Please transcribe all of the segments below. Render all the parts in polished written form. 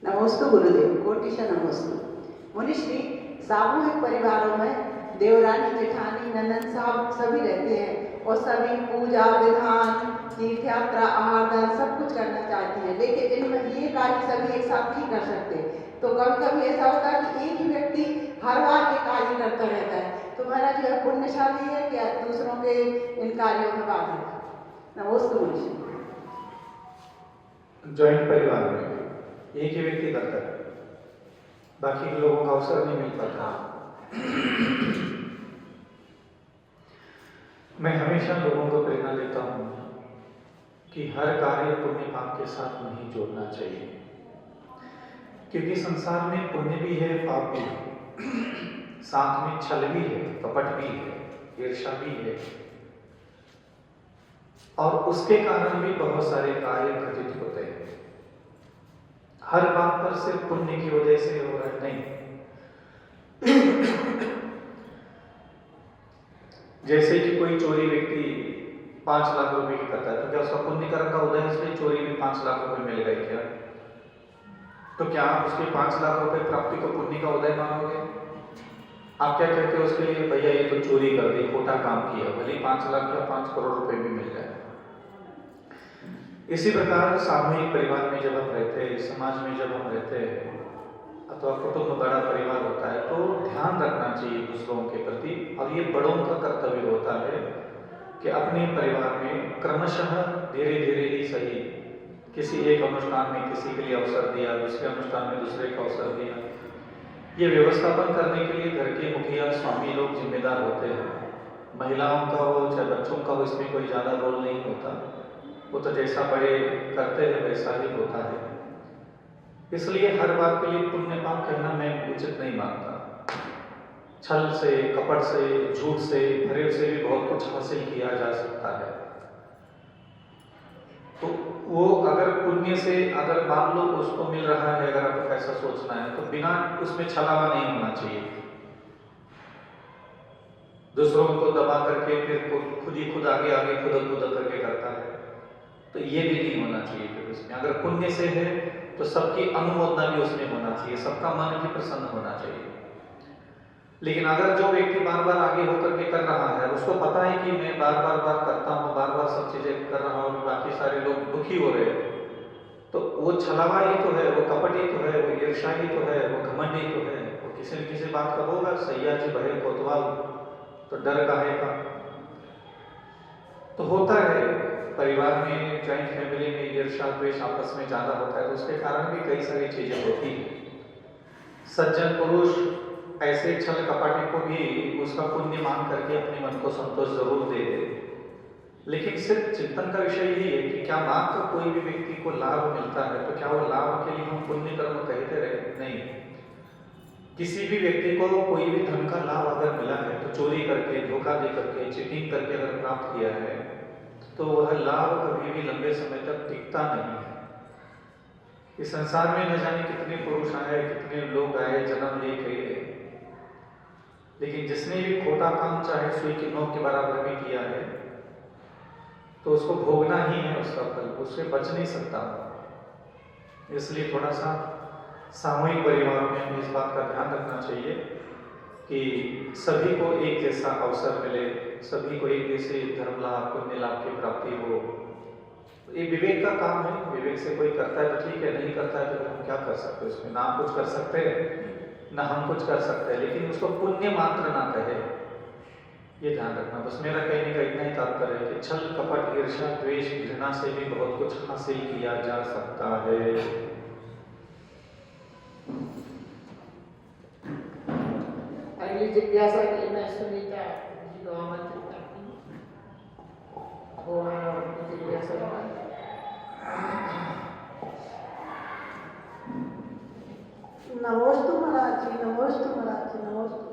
नमोस्तु गुरुदेव, कोटिश नमोस्तु। मुनिश्री, सामूहिक परिवारों में देवरानी, जेठानी, नंदन साहब सभी रहते हैं और सभी पूजा विधान, तीर्थ यात्रा, आहार दान सब कुछ करना चाहती है, लेकिन इनमें ये कार्य सभी एक साथ नहीं कर सकते। तो कभी कभी ऐसा होता है कि एक ही व्यक्ति हर बार ये कार्य करता रहता है, तो मेरा जो है पुण्यशाली है क्या दूसरों के इन कार्यों में बाधित। नमोस्तु मुनिश्री। जॉइंट परिवार में एक ही व्यक्ति करता है, बाकी के लोगों का अवसर नहीं मिल पाता। मैं हमेशा लोगों को प्रेरणा देता हूँ कि हर कार्य पुण्य पाप के साथ नहीं जोड़ना चाहिए, क्योंकि संसार में पुण्य भी है, पाप भी है, साथ में छल भी है, कपट भी है, ईर्ष्या भी है, और उसके कारण भी बहुत सारे कार्य घटित होते हैं। हर बात पर सिर्फ पुण्य की वजह से हो रहा है नहीं। जैसे कि कोई चोरी व्यक्ति 5 लाख रुपए की करता है, तो क्या उसका पुण्य कर्म का उदय इसलिए चोरी में 5 लाख रुपए मिल गए क्या? तो क्या आप उसके 5 लाख रुपए प्राप्ति को पुण्य का उदय मानोगे? आप क्या कहते हो उसके लिए? भैया ये तो चोरी कर दी, खोटा काम किया, भले 5 लाख या 5 करोड़ रुपए भी मिल जाए। इसी प्रकार सामूहिक परिवार में जब हम रहते हैं, समाज में जब हम रहते हैं, अथवा कुटुंब बड़ा परिवार होता है, तो ध्यान रखना चाहिए दूसरों के प्रति, और ये बड़ों का कर्तव्य होता है कि अपने परिवार में क्रमशः धीरे धीरे ही सही, किसी एक अनुष्ठान में किसी के लिए अवसर दिया, दूसरे अनुष्ठान में दूसरे को अवसर दिया, ये व्यवस्थापन करने के लिए घर के मुखिया स्वामी लोग जिम्मेदार होते हैं। महिलाओं का हो चाहे बच्चों का हो, इसमें कोई ज़्यादा रोल नहीं होता, वो तो जैसा बड़े करते हैं वैसा ही होता है। इसलिए हर बात के लिए पुण्य पाप कहना मैं उचित नहीं मानता। छल से, कपट से, झूठ से, फरेब से भी बहुत कुछ हासिल किया जा सकता है। तो वो अगर पुण्य से अगर मान लो उसको मिल रहा है, अगर आपको ऐसा सोचना है, तो बिना उसमें छलावा नहीं होना चाहिए। दूसरों को दबा करके फिर खुद ही खुद आगे आगे खुद करके करता है, तो ये भी नहीं होना चाहिए। फिर उसमें अगर पुण्य से है तो सबकी अनुमोदना भी उसमें होना चाहिए, सबका मन भी प्रसन्न होना चाहिए। लेकिन अगर जो व्यक्ति बार बार आगे होकर के कर रहा है, उसको पता है कि मैं बार बार करता हूँ, बार बार सब चीजें कर रहा हूँ, बाकी सारे लोग दुखी हो रहे हैं, तो वो छलावा ही तो है, वो कपट ही तो है, वो ईर्ष्या ही तो है, वो घमंड ही तो है। वो किसी न किसी बात का होगा, सैया जी भरे कोतवाल, तो डर काहे का। तो होता है परिवार में, जॉइंट फैमिली में ईर्ष्या द्वेष आपस में ज्यादा होता है, तो उसके कारण भी कई सारी चीजें होती हैं। सज्जन पुरुष ऐसे छल कपट को भी उसका पुण्य मान करके अपने मन को संतोष जरूर दे दे, लेकिन सिर्फ चिंतन का विषय यही है कि क्या मात्र कोई भी व्यक्ति को लाभ मिलता है तो क्या वो लाभ के लिए हम पुण्य कर्म कहते रहे? नहीं। किसी भी व्यक्ति को कोई भी धन का लाभ अगर मिला है तो चोरी करके, धोखा दे करके, चीटिंग करके अगर प्राप्त किया है, तो वह लाभ कभी भी लंबे समय तक टिकता नहीं है। इस संसार में न जाने कितने पुरुष आए, कितने लोग आए जन्म लेके, लेकिन जिसने भी खोटा काम चाहे सुई की नोक के बराबर भी किया है, तो उसको भोगना ही है उसका फल, उससे बच नहीं सकता। इसलिए थोड़ा सा सामूहिक परिवारों में हमें इस बात का ध्यान रखना चाहिए कि सभी को एक जैसा अवसर मिले, सभी को एक जैसे धर्म लाभ, पुण्य लाभ की प्राप्ति हो। ये विवेक का काम है। विवेक से कोई करता है तो ठीक है, नहीं करता है तो हम क्या कर सकते हैं उसमें? ना हम कुछ कर सकते हैं, ना हम कुछ कर सकते हैं, लेकिन उसको पुण्य मात्र ना कहे, ये ध्यान रखना। बस मेरा कहने का इतना ही तात्पर्य है कि छल कपट ईर्ष्या द्वेष घृणा से भी बहुत कुछ हासिल किया जा सकता है। अगली जिज्ञासा के लिए मैं सुनीता जी को आमंत्रित करती हूँ। वो जिज्ञासा नमोस्तु महाराज जी, नमोस्तु महाराज जी, नमोस्तु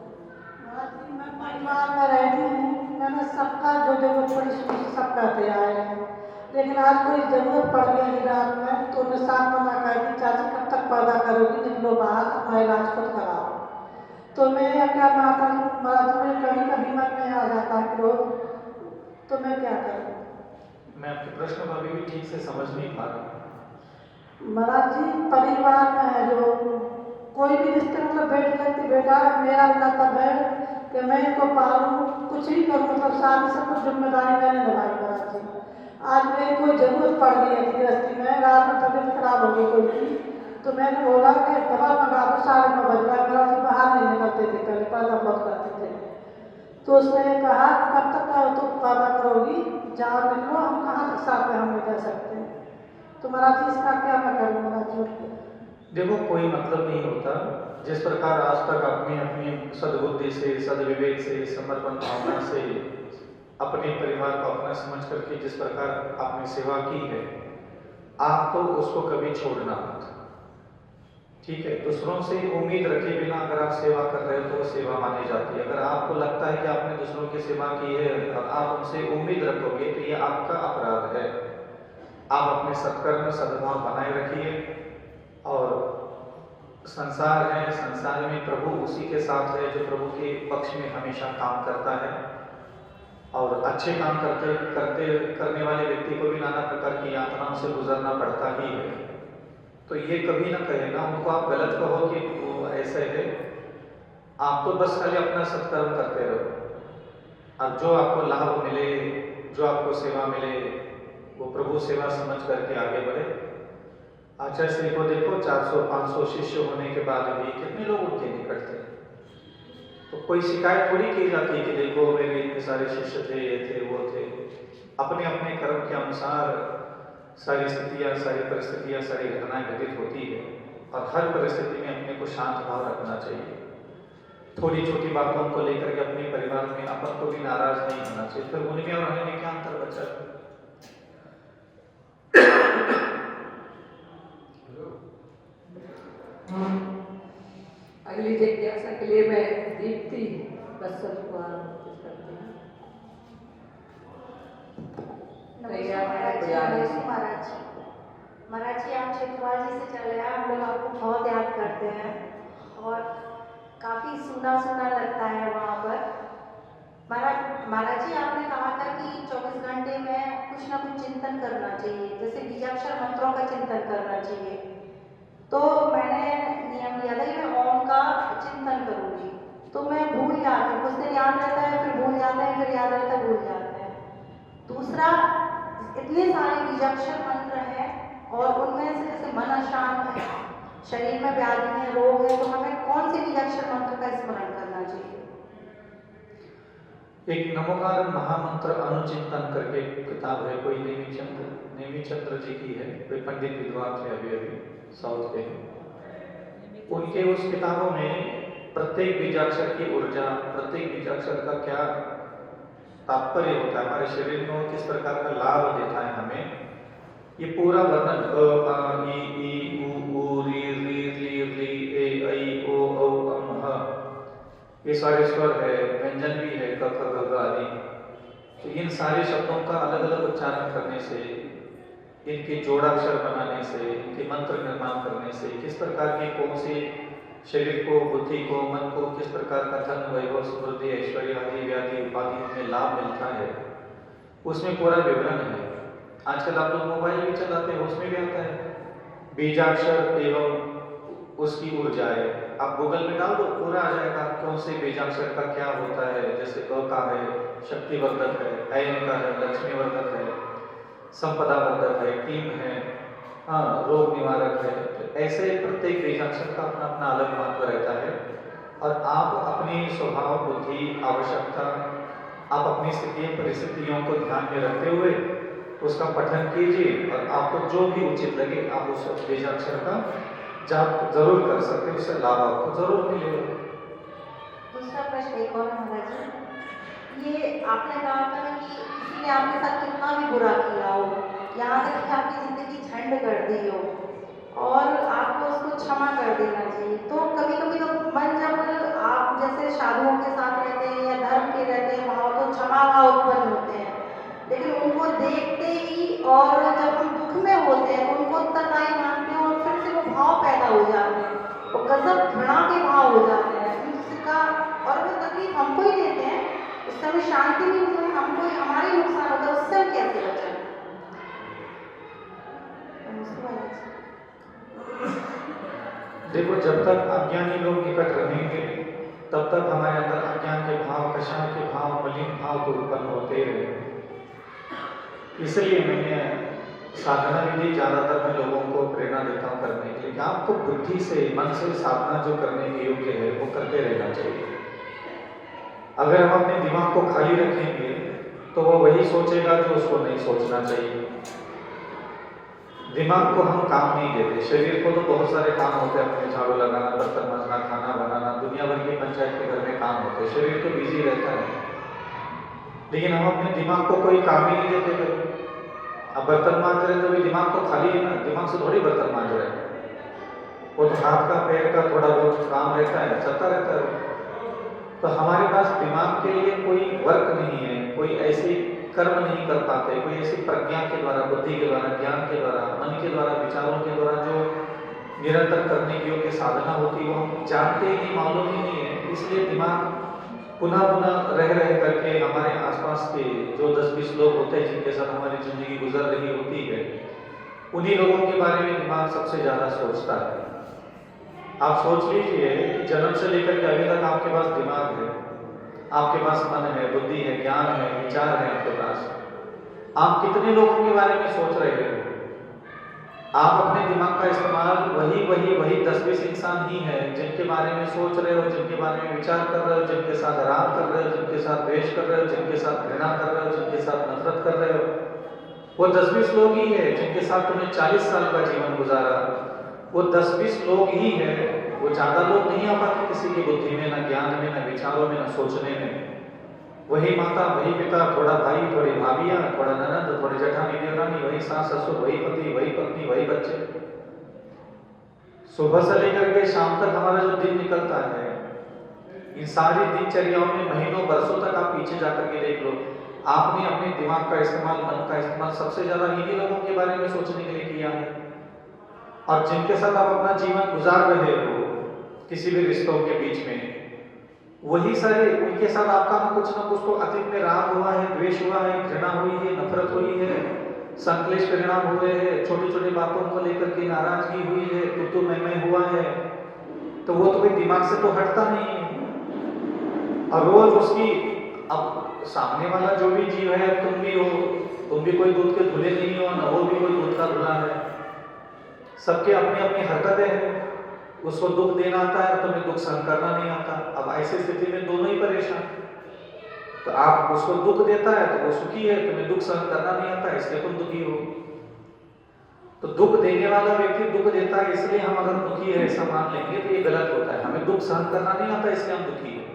महाराज जी। मैं परिवार में रहती हूँ, मैंने सबका जो जरूरत पड़ी सब करते आए हैं, लेकिन आज कोई जरूरत पड़ गई रात में तो मैं साथ मना कर दी, चाची कब तक पैदा करोगी, निकलो बाहर, अपना इलाज खुद कराओ। तो मैं क्या माता महाराज में कभी कभी मन में आ जाता है क्रोध, तो मैं क्या करूँ? मैं आपके प्रश्न को अभी भी ठीक से समझ नहीं पा रहा। महाराज जी परिवार में बेटा मेरा कर्तव्य है कि मैं इनको पालूं, कुछ ही करूं, मतलब सारी सब कुछ जिम्मेदारी मैंने निभाई महाराज जी। आज मेरी कोई जरूरत पड़ गई है गृहस्थी में, रात में तबीयत खराब हो गई कोई की, तो मैंने बोला कि दवा मंगा दो, 9:30 बज रहा है, महाराज जी बाहर नहीं निकलते थे पहले, पर्दा बहुत करते थे। तो उसने कहा कब तक तुम पैदा करोगी, जाओ निकलो, हम कहाँ तक साथ में हम नहीं कर सकते। तो महाराज जी इसका क्या मैं करूँ महाराज जी? देखो, कोई मतलब नहीं होता। जिस प्रकार आज तक अपनी अपनी सद्बुद्धि से, सद्विवेक से, समर्पण भावना से अपने परिवार को अपना समझ करके जिस प्रकार आपने सेवा की है, आप तो उसको कभी छोड़ना मत। ठीक है, दूसरों से उम्मीद रखे बिना अगर आप सेवा कर रहे हो तो वो सेवा मानी जाती है। अगर आपको लगता है कि आपने दूसरों की सेवा की है और आप उनसे उम्मीद रखोगे तो ये आपका अपराध है। आप अपने सत्कर्म सद्भाव बनाए रखिए। और संसार है, संसार में प्रभु उसी के साथ है जो प्रभु के पक्ष में हमेशा काम करता है। और अच्छे काम करने वाले व्यक्ति को भी नाना प्रकार की यातनाओं से गुजरना पड़ता ही है। तो ये कभी ना कहे ना उनको आप गलत कहो कि वो ऐसे है। आप तो बस खाली अपना सत्कर्म करते रहो। अब जो आपको लाभ मिले, जो आपको सेवा मिले, वो प्रभु सेवा समझ करके आगे बढ़े। आचार्य श्री को देखो, 400-500 शिष्य होने के बाद भी कितने लोग उनके निकट थे। तो कोई शिकायत थोड़ी की जाती है कि देखो मेरे इतने सारे शिष्य थे, ये थे, वो थे। अपने अपने कर्म के अनुसार सारी स्थितियाँ, सारी परिस्थितियाँ, सारी घटनाएं घटित होती है। और हर परिस्थिति में अपने को शांत भाव रखना चाहिए। थोड़ी छोटी बातों को लेकर के अपने परिवार में अपन को भी नाराज नहीं होना चाहिए। फिर उनमें और हमें क्या अंतर बचा? अगली जिज्ञासा के लिए मैं दीप्ति बसव को आमंत्रित करती हूँ। महाराज जी, आप चित्रवाल जी से चल रहे हैं, हम लोग आपको बहुत याद करते हैं और काफ़ी सूना सूना लगता है वहाँ पर। महाराज जी, आपने कहा था कि 24 घंटे में कुछ ना कुछ चिंतन करना चाहिए, जैसे बीजाक्षर मंत्रों का चिंतन करना चाहिए। तो मैंने नियम लिया था कि मैं ओम का चिंतन करूँगी, तो मैं भूल जाती हूँ। कुछ दिन याद रहता है, फिर भूल जाते हैं, फिर याद रहता है, भूल जाते हैं। दूसरा, इतने सारे बीजाक्षर मंत्र हैं और उनमें से जैसे मन अशांत है, शरीर में व्याधि है, रोग है, तो हमें कौन से बीजाक्षर मंत्र का स्मरण करना चाहिए? एक नमोकार महामंत्र अनुचिंतन करके किताब है, कोई नेमीचंद्र जी की है, कोई पंडित विद्वान थे, अभी साउथ के। उनके उस किताबों में प्रत्येक बीजाक्षर की ऊर्जा, प्रत्येक बीजाक्षर का क्या तात्पर्य होता है, हमारे शरीर में किस प्रकार का लाभ देता है हमें, ये पूरा वर्णन अ आ इ ई उ री री ली ली ए ऐ ओ औ अम ह, ये सारे स्वर है, व्यंजन भी है, क ख ग घ आदि। तो इन सारे शब्दों का अलग अलग उच्चारण करने से, इनके जोड़ाक्षर बनाने से, इनके मंत्र निर्माण करने से किस प्रकार के कौन से शरीर को, बुद्धि को, मन को किस प्रकार का धन, वैभव, समृद्धि, ऐश्वर्य आदि व्याधि उपाधियों में लाभ मिलता है, उसमें पूरा विवरण है। आजकल आप लोग मोबाइल भी चलाते हैं, उसमें भी आता है बीजाक्षर एवं उसकी ऊर्जाएं। आप गूगल में डाल दो, पूरा आ जाएगा कौन से बीजाक्षर का क्या होता है। जैसे क का है शक्तिवर्धक है, ऐन का है लक्ष्मीवर्धक है, संपदा वर्धक है, टीम है, रोग निवारक है। तो ऐसे प्रत्येक बीजाक्षर का अपना अपना अलग महत्व रहता है। और आप अपनी स्वभाव, बुद्धि, आवश्यकता, आप अपनी स्थिति परिस्थितियों को ध्यान में रखते हुए उसका पठन कीजिए और आपको जो भी उचित लगे आप उस बीजाक्षर का जाप जरूर कर सकते हैं, उससे लाभ आपको जरूर मिलेगा। दूसरा प्रश्न एक और महाराज जी, ये आपने कहा था कि किसी ने आपके साथ कितना भी बुरा किया हो, यहाँ तक कि आपकी जिंदगी झंड कर दी हो और आपको उसको क्षमा कर देना चाहिए। तो कभी कभी तो मन, जब आप जैसे साधुओं के साथ रहते हैं या धर्म के रहते हैं, वहाँ तो क्षमा भाव उत्पन्न होते हैं, लेकिन उनको देखते ही और जब हम दुख में होते हैं उनको उत्तरदायी मानते हैं और फिर से वो भाव पैदा हो जाते हैं, वो गजब घृणा के भाव हो जाते हैं उसका, और वो तकलीफ हमको ही देते हैं, उससे हमें शांति नहीं मिलती, हमको हमारी नुकसान होता है, उससे हम कैसे बचें? देखो, जब तक अज्ञानी लोग निकट रहेंगे तब तक हमारे अंदर अज्ञान के भाव, कषाय के भाव, मलिन भाव तो उत्पन्न होते ही रहेंगे। इसलिए मैंने साधना विधि ज़्यादातर मैं लोगों को प्रेरणा देता हूँ करने के लिए कि आपको बुद्धि से, मन से साधना जो करने के योग्य है वो करते रहना चाहिए। अगर हम अपने दिमाग को खाली रखेंगे तो वो वही सोचेगा जो उसको नहीं सोचना चाहिए। दिमाग को हम काम नहीं देते। शरीर को तो बहुत सारे काम होते हैं, अपने झाड़ू लगाना, बर्तन मांजना, खाना बनाना, दुनिया भर की पंचायत के घर में काम होते हैं। शरीर तो बिजी रहता है, लेकिन हम अपने दिमाग को कोई काम ही नहीं देते कभी। अब बर्तन मांज रहे तो भी दिमाग तो खाली है ना, दिमाग से थोड़ी बर्तन मांज रहे हैं। वो तो हाथ का, पैर का थोड़ा बहुत काम रहता है, चलता रहता है। तो हमारे पास दिमाग के लिए कोई वर्क नहीं है, कोई ऐसी कर्म नहीं कर पाते, कोई ऐसी प्रज्ञा के द्वारा, बुद्धि के द्वारा, ज्ञान के द्वारा, मन के द्वारा, विचारों के द्वारा जो निरंतर करने की योग्य साधना होती है वो हम जानते ही नहीं, मालूम ही नहीं है। इसलिए दिमाग पुनः पुनः रह करके हमारे आसपास के जो 10-20 लोग होते हैं जिनके साथ हमारी जिंदगी गुजर रही होती है, उन्हीं लोगों के बारे में दिमाग सबसे ज्यादा सोचता है। आप सोच लीजिए कि जन्म से लेकर के अभी तक आपके पास दिमाग है, आपके पास मन है, बुद्धि है, ज्ञान है, विचार है आपके पास। आप कितने लोगों के बारे में सोच रहे हो? आप अपने दिमाग का इस्तेमाल वही 10-20 इंसान ही है जिनके बारे में सोच रहे हो, जिनके बारे में विचार कर रहे हो, जिनके साथ आराम कर रहे हो, जिनके साथ द्वेष कर रहे हो, जिनके साथ घृणा कर रहे हो, जिनके साथ नफरत कर रहे हो। वो 10-20 लोग ही है जिनके साथ तुमने 40 साल का जीवन गुजारा। वो 10-20 लोग ही है, वो ज्यादा लोग नहीं आ पाते किसी की बुद्धि में, न ज्ञान में, न विचारों में, न सोचने में। वही माता, वही पिता, थोड़ा भाई, थोड़ी भाभियां, थोड़ा ननद, थोड़ी जेठानी, देवरानी, वही सास ससुर, वही पति, वही पत्नी, वही बच्चे। सुबह से लेकर के शाम तक हमारा जो दिन निकलता है, इन सारी दिनचर्याओं में महीनों वर्षों तक आप पीछे जाकर के देख लो, आपने अपने दिमाग का इस्तेमाल, मन का इस्तेमाल सबसे ज्यादा इन्हीं लोगों के बारे में सोचने के लिए किया है। और जिनके साथ आप अपना जीवन गुजार रहे हो किसी भी रिश्तों के बीच में, वही सारे, उनके साथ आपका कुछ ना कुछ तो अतीत में राग हुआ है, द्वेष हुआ है, घृणा हुई है, नफरत हुई है, संक्लेश परिणाम हुए हैं, छोटी छोटी बातों को लेकर के नाराजगी हुई है, तू मैं हुआ है। तो वो तुम्हें दिमाग से तो हटता नहीं है। और रोज उसकी, अब सामने वाला जो भी जीव है, तुम भी हो, तुम भी कोई दूध के धुले नहीं हो, ना वो भी कोई दूध का धुला है। सबके अपनी अपनी हरकतें हैं। उसको दुख देना आता है, तुम्हें दुख सहन करना नहीं आता। अब ऐसी स्थिति में दोनों ही परेशान। तो आप उसको दुख देता है तो वो सुखी है, तुम्हें दुख सहन करना नहीं आता इसलिए तुम दुखी हो। तो दुख देने वाला व्यक्ति दुख देता है इसलिए हम अगर दुखी है ऐसा मान लेंगे तो ये गलत होता है। हमें दुख सहन करना नहीं आता इसलिए हम दुखी है।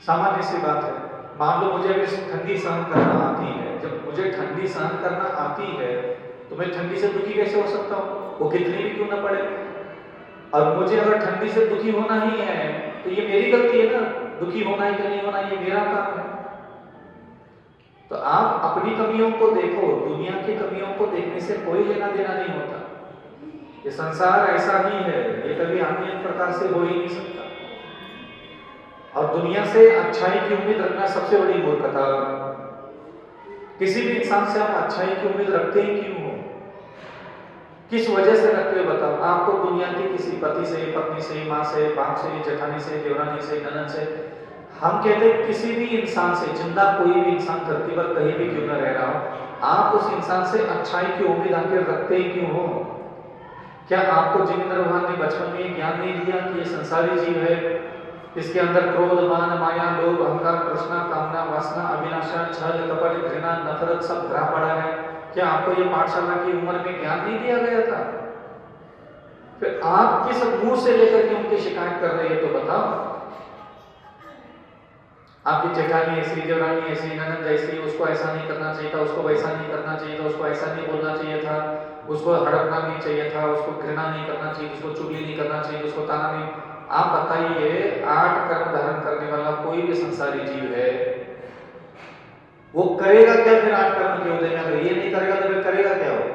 सामान्य सी बात है। मान लो मुझे अभी ठंडी सहन करना आती है, जब मुझे ठंडी सहन करना आती है तो मैं ठंडी से दुखी कैसे हो सकता हूँ? वो कितनी भी क्यों ना पड़े। और मुझे अगर ठंडी से दुखी होना ही है तो ये मेरी गलती है ना, दुखी होना है कि नहीं होना ये मेरा काम है। तो आप अपनी कमियों को देखो, दुनिया की कमियों को देखने से कोई लेना देना नहीं होता। ये संसार ऐसा ही है, ये कभी अन्य प्रकार से हो ही नहीं सकता। और दुनिया से अच्छाई की उम्मीद रखना सबसे बड़ी मूर्खता। किसी भी इंसान से आप अच्छाई की उम्मीद रखते ही क्यों हो? किस वजह से रखते हो बताओ? आपको दुनिया के किसी पति से, पत्नी से, माँ से, बाप से, जेठानी से, देवरानी से, ननद से, हम कहते हैं किसी भी इंसान से, जिंदा कोई भी इंसान धरती पर कहीं भी क्यों न रह रहा हो, आप उस इंसान से अच्छाई की उम्मीद आखिर रखते ही क्यों हो? क्या आपको जिनेंद्र भगवान ने बचपन में ज्ञान नहीं दिया कि ये संसारी जीव है, इसके अंदर क्रोध, मान, माया, लोभ, अहंकार, तृष्णा, कामना, वासना, अभिलाषा, छल, कपट, घृणा, नफरत सब भरा पड़ा है? क्या आपको ये पाठशाला की उम्र में ज्ञान नहीं दिया गया था? फिर आप किस मुंह से लेकर के उनकी शिकायत कर रहे हैं तो बताओ। आपकी जेठानी ऐसी, देवरानी ऐसी, ननद ऐसी, उसको ऐसा नहीं करना चाहिए था, उसको वैसा नहीं करना चाहिए था, उसको ऐसा नहीं बोलना चाहिए था, उसको हड़पना नहीं चाहिए था, उसको घृणा नहीं करना चाहिए, उसको चुगली नहीं करना चाहिए, उसको ताना नहीं। आप बताइए, 8 कर्म धारण करने वाला कोई भी संसारी जीव है, वो करेगा क्या फिर 8 कर्म के उदय में? अगर ये नहीं करेगा तो फिर करेगा क्या वो?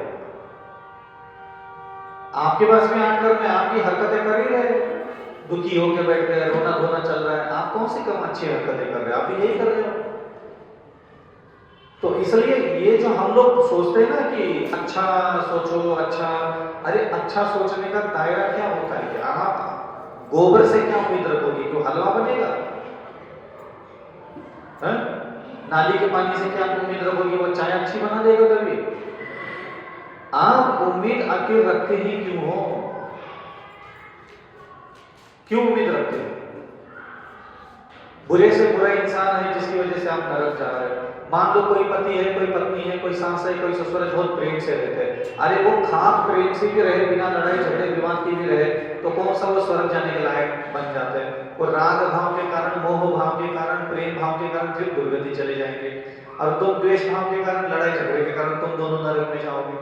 आपके पास में 8 कर्म है, आपकी हरकतें कर ही रहे, दुखी होकर बैठ गए, रोना धोना चल रहा है, आप कौन सी कम अच्छी हरकतें कर रहे हो? आप यही कर रहे हो। तो इसलिए ये जो हम लोग सोचते हैं ना कि अच्छा सोचो, अच्छा, अरे अच्छा सोचने का दायरा क्या होता है? आप गोबर से क्या उम्मीद रखोगे कि हलवा बनेगा? नाली के पानी से क्या उम्मीद रखोगे वो चाय अच्छी बना देगा कभी? आप उम्मीद आखिर रखते ही क्यों हो? क्यों उम्मीद रखते हो? बुरे से बुरा इंसान है जिसकी वजह से आप नरक जा रहे हो। मान लो कोई पति है, कोई पत्नी है, कोई सास है, कोई ससुर है, बहुत प्रेम से रहते हैं। अरे वो खास प्रेम से भी रहे, बिना लड़ाई झगड़े विवाद की भी रहे, तो कौन सा वो स्वर्ग जाने के लायक बन जाते हैं? वो राग भाव के कारण, मोह भाव के कारण, प्रेम भाव के कारण फिर दुर्गति चले जाएंगे। और तुम द्वेष भाव के कारण, लड़ाई झगड़े के कारण तुम दोनों नरक में जाओगे।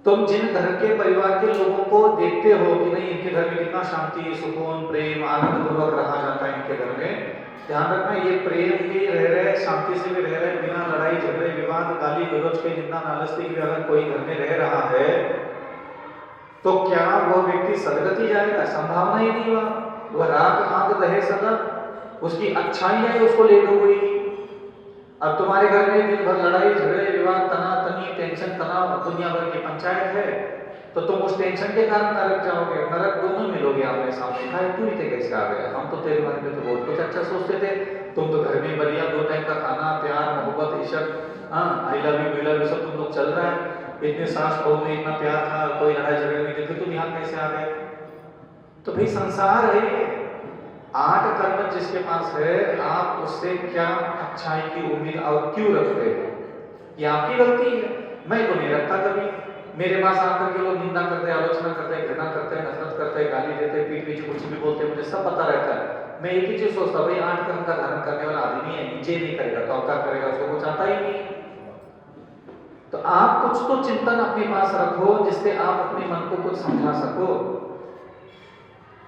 तुम जिन घर के परिवार के लोगों को देखते हो कि नहीं इनके घर में कितना शांति, सुकून, प्रेम, आनंद पूर्वक रहा जाता है इनके घर में, ध्यान रखना ये प्रेम भी रह रहे, शांति से भी रह रहे, बिना लड़ाई झगड़े विवाद गाली गलौज के निंदा नालस्ती के अगर कोई घर में रह रहा है तो क्या वह व्यक्ति सदगति जाएगा? संभावना ही नहीं। वह राग आग रहे सदा, उसकी अच्छाई है उसको ले डूबेगी। अब तुम्हारे घर में दिन भर लड़ाई झगड़े विवाद तनातनी टेंशन तनाव दुनिया भर की पंचायत है, तो तुम उस टेंशन के कारण नरक जाओगे। नरक दोनों मिलोगे आमने सामने। कहा तू ही कैसे आ गया? हम तो तेरे बारे में तो बहुत कुछ अच्छा सोचते थे। तुम तो घर में बढ़िया 2 टाइम का खाना, प्यार, मोहब्बत, इश्क, I love you, we love you सब तुम लोग चल रहा है। इतने सास बहू में इतना प्यार था, कोई लड़ाई झगड़े नहीं थे, तुम यहाँ कैसे आ गए? तो भाई संसार है, 8 कर्म जिसके पास है, आप उससे क्या अच्छाई की उम्मीद और क्यों रखते हो? ये आपकी गलती है। मैं तो नहीं रखता कभी। मेरे पास आकर के लोग निंदा करते, आलोचना करते, घृणा करते, नफरत करते, गाली देते, पीठ पीछे कुछ भी बोलते, मुझे सब पता रहता है। मैं एक ही चीज सोचता भाई 8 कर्म का धारण करने वाला आदमी है, नीचे नहीं करेगा तो क्या करेगा? उसको कुछ आता ही नहीं। तो आप कुछ तो चिंतन अपने पास रखो जिससे आप अपने मन को कुछ समझा सको।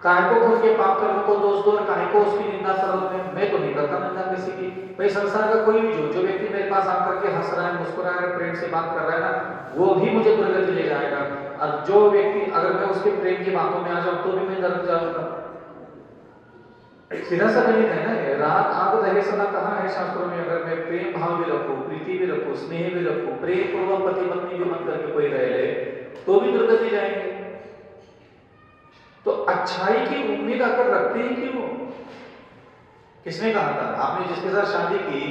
काहे को खुद के पाप कर्म को दोष दो, काहे को उसकी निंदा करोगे? मैं तो नहीं करता निंदा किसी की। भाई संसार का कोई भी जो व्यक्ति मेरे पास आकर के हंस रहा है, मुस्कुरा रहा है, प्रेम से बात कर रहा है ना, वो भी मुझे दुर्गति ले जाएगा। और जो व्यक्ति अगर मैं उसके प्रेम की बातों में आ जाऊं तो भी मैं नरक जाऊंगा। सीधा सा गणित है ना। राग आग रहे सदा कहा है शास्त्रों में, अगर मैं प्रेम भाव भी रखूं, प्रीति भी रखूं, स्नेह भी रखूं, प्रेम पूर्वक पति पत्नी भी मन करके कोई रह ले तो भी दुर्गति जाएंगे। तो अच्छाई की उम्मीद अगर रखते ही क्यों? किसने कहा था? आपने जिसके साथ शादी की,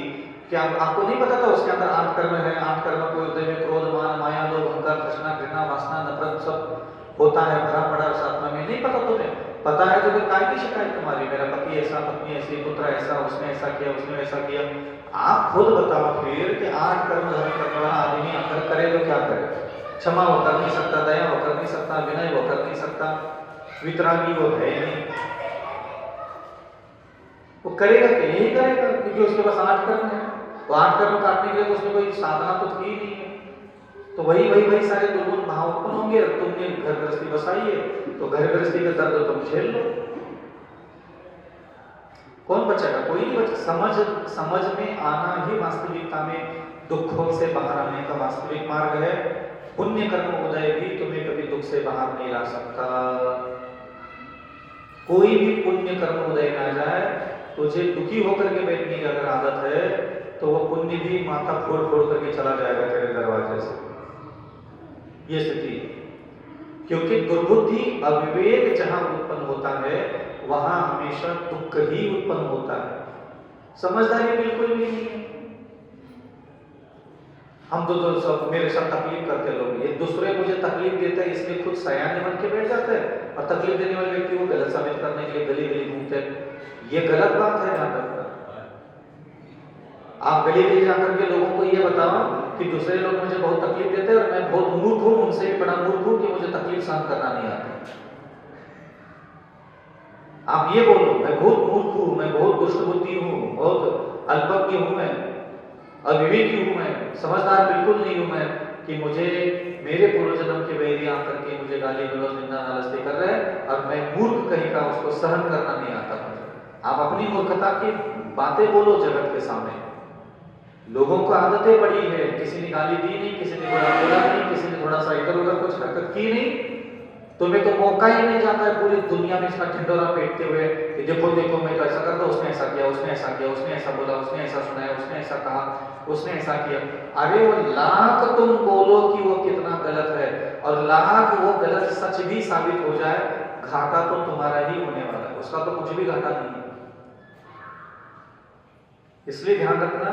क्या आपको नहीं पता था उसके अंदर 8 कर्म है? 8 कर्म को हृदय में क्रोध, मान, माया, लोभ, अहंकार, तृष्णा, घृणा, वासना, नफरत सब होता है भरा पड़ा साथ में। नहीं पता तुम्हें? पता है तो फिर काय की शिकायत तुम्हारी? मेरा पति ऐसा, पत्नी ऐसी, पुत्र ऐसा, उसने ऐसा किया, उसने ऐसा किया। आप खुद बताओ फिर कि 8 कर्म धारण करने वाला आदमी अगर करे तो क्या करे? क्षमा वो कर नहीं सकता, दया वो कर नहीं सकता, विनय वो कर नहीं सकता, वितरागी वो है नहीं। वो करेगा कि यही करेगा क्योंकि उसके पास 8 कर्म है। तो 8 कर्म काटने के लिए उसने कोई साधना तो की नहीं है। तो वही सारे दुर्गुण भाव उत्पन्न होंगे। तुमने घर गृहस्थी बसाई है तो घर गृहस्थी का दर्द तुम झेल लो। कौन बचेगा? कोई नहीं बचा। समझ में आना ही वास्तविकता में दुखों से बाहर आने का वास्तविक मार्ग है। पुण्य कर्म उदय भी तुम्हें कभी दुख से बाहर नहीं ला सकता। कोई भी पुण्य कर्म उदय ना जाए, तुझे दुखी होकर के बैठने की अगर आदत है तो वो पुण्य भी माथा फोड़ फोड़ करके चला जाएगा तेरे दरवाजे से। ये स्थिति, क्योंकि दुर्बुद्धि अविवेक जहां उत्पन्न होता है वहां हमेशा दुख ही उत्पन्न होता है। समझदारी बिल्कुल भी नहीं है। हम तो सब मेरे साथ तकलीफ करते लोग, ये दूसरे मुझे तकलीफ देते हैं इसलिए खुद सयाने बन के बैठ जाते हैं और तकलीफ देने वाले व्यक्ति को गलत साबित करने के लिए गली गली घूमते हैं। ये गलत बात है। ध्यान रखना, आप गली गली जाकर के लोगों को ये बताओ कि दूसरे लोग मुझे बहुत तकलीफ देते हैं और मैं बहुत मूर्ख हूं, उनसे भी बड़ा मूर्ख हूं कि मुझे तकलीफ सहन करना नहीं आता। आप ये बोलो मैं बहुत मूर्ख हूं, मैं बहुत दुष्ट बुद्धि हूं, बहुत अल्पज्ञ हूं, मैं अविवेकी हूं, मैं समझदार बिल्कुल नहीं हूं मैं, कि मुझे मेरे पूर्व जन्म के वैरी आकर के मुझे गाली गलौज निंदा नालस्ती कर रहे हैं और मैं मूर्ख कहीं का उसको सहन करना नहीं आता मुझे। आप अपनी मूर्खता की बातें बोलो जगत के सामने। लोगों को आदतें पड़ी है, किसी ने गाली दी नहीं, किसी ने बुरा बोला नहीं, किसी ने थोड़ा सा इधर उधर कुछ हरकत की नहीं, तुम्हें तो मौका ही नहीं जाता है पूरी दुनिया में इसका ढिंडोरा पीटते हुए कि देखो देखो मैं तो ऐसा करता, उसने ऐसा किया, उसने ऐसा किया, उसने ऐसा बोला, उसने ऐसा सुनाया, उसने ऐसा कहा, उसने ऐसा किया। अरे वो लाख तुम बोलो कि वो कितना गलत है और लाख वो गलत सच भी साबित हो जाए, घाटा तो तुम्हारा ही होने वाला है, उसका तो कुछ भी घाटा नहीं है। इसलिए ध्यान रखना,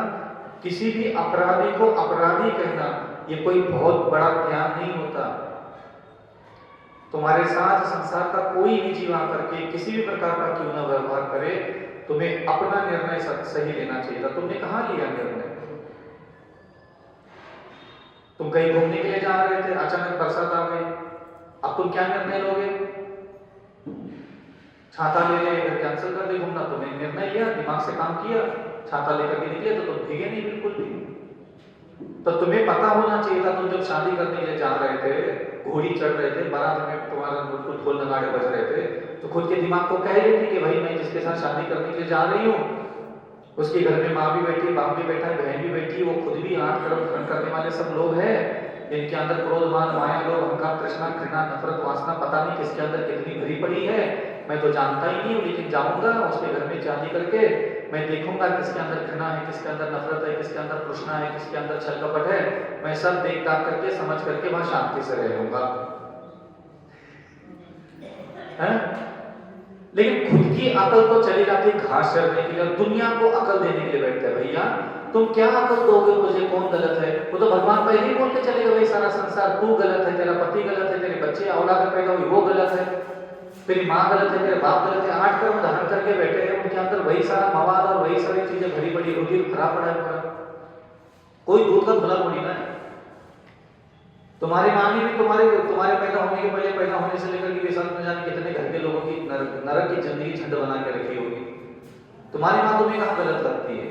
किसी भी अपराधी को अपराधी कहना ये कोई बहुत बड़ा ज्ञान नहीं होता। तुम्हारे साथ संसार का कोई भी जीव आकर के किसी भी प्रकार का क्यों ना व्यवहार करे, तुम्हें अपना निर्णय सही लेना चाहिए था। तुमने कहां लिया निर्णय? तुम कहीं घूमने के लिए जा रहे थे, अचानक बरसात आ गई, अब तुम क्या निर्णय लोगे? छाता ले ले, कैंसिल कर दे घूमना? तुमने निर्णय लिया, दिमाग से काम किया, छाता लेकर के निकले तो तुम भीगे नहीं बिल्कुल भी। तो तुम्हें पता होना चाहिए था, तुम जब शादी करने के लिए जा रहे थे, घोड़ी चढ़ रहे थे, बारात में तुम्हारा बिल्कुल ढोल नगाड़े बज रहे थे, तो खुद के दिमाग को कह रही थी कि भाई मैं जिसके साथ शादी करने के लिए जा रही हूँ, उसके घर में माँ भी बैठी, बाप भी बैठा है, बहन भी बैठी, वो खुद भी आठ कर्म करने वाले सब लोग हैं, इनके अंदर क्रोध मान माया लोग अहंकार तृष्णा घृणा नफरत वासना पता नहीं किसके अंदर कितनी भरी पड़ी है, मैं तो जानता ही नहीं हूँ, लेकिन जाऊंगा उसके घर में शादी करके मैं देखूंगा किसके अंदर घृणा है, किसके अंदर नफरत है, किसके अंदर तृष्णा है, किसके अंदर छल कपट है, मैं सब देख दाख करके समझ करके वहां शांति से रहूंगा। लेकिन खुद की अकल तो चली जाती है घास चरने के लिए, दुनिया को अकल देने के लिए बैठते हैं। भैया तुम क्या अकल दोगे मुझे, कौन गलत है? वो तो भगवान पहले ही बोल के चले गए, सारा संसार तू गलत है, तेरा पति गलत है, तेरे बच्चे औलाद पैदा हुई वो गलत है, तेरी माँ गलत है, तेरे बाप गलत है। 8 कर्म धारण करके बैठे हैं, उनके अंदर वही सारा मवाद और वही सारी चीजें भरी पड़ी, रुधिर भरा पड़ा है, कोई दूध का धुला थोड़ी ना है। तुम्हारी माँ ने भी तुम्हारे पैदा होने के पहले, पैदा होने से लेकर के साथ में जाने कितने घर के लोगों की नरक की जिंदगी झंड बना के रखी होगी। तुम्हारी माँ तुम्हें कहाँ गलत लगती है?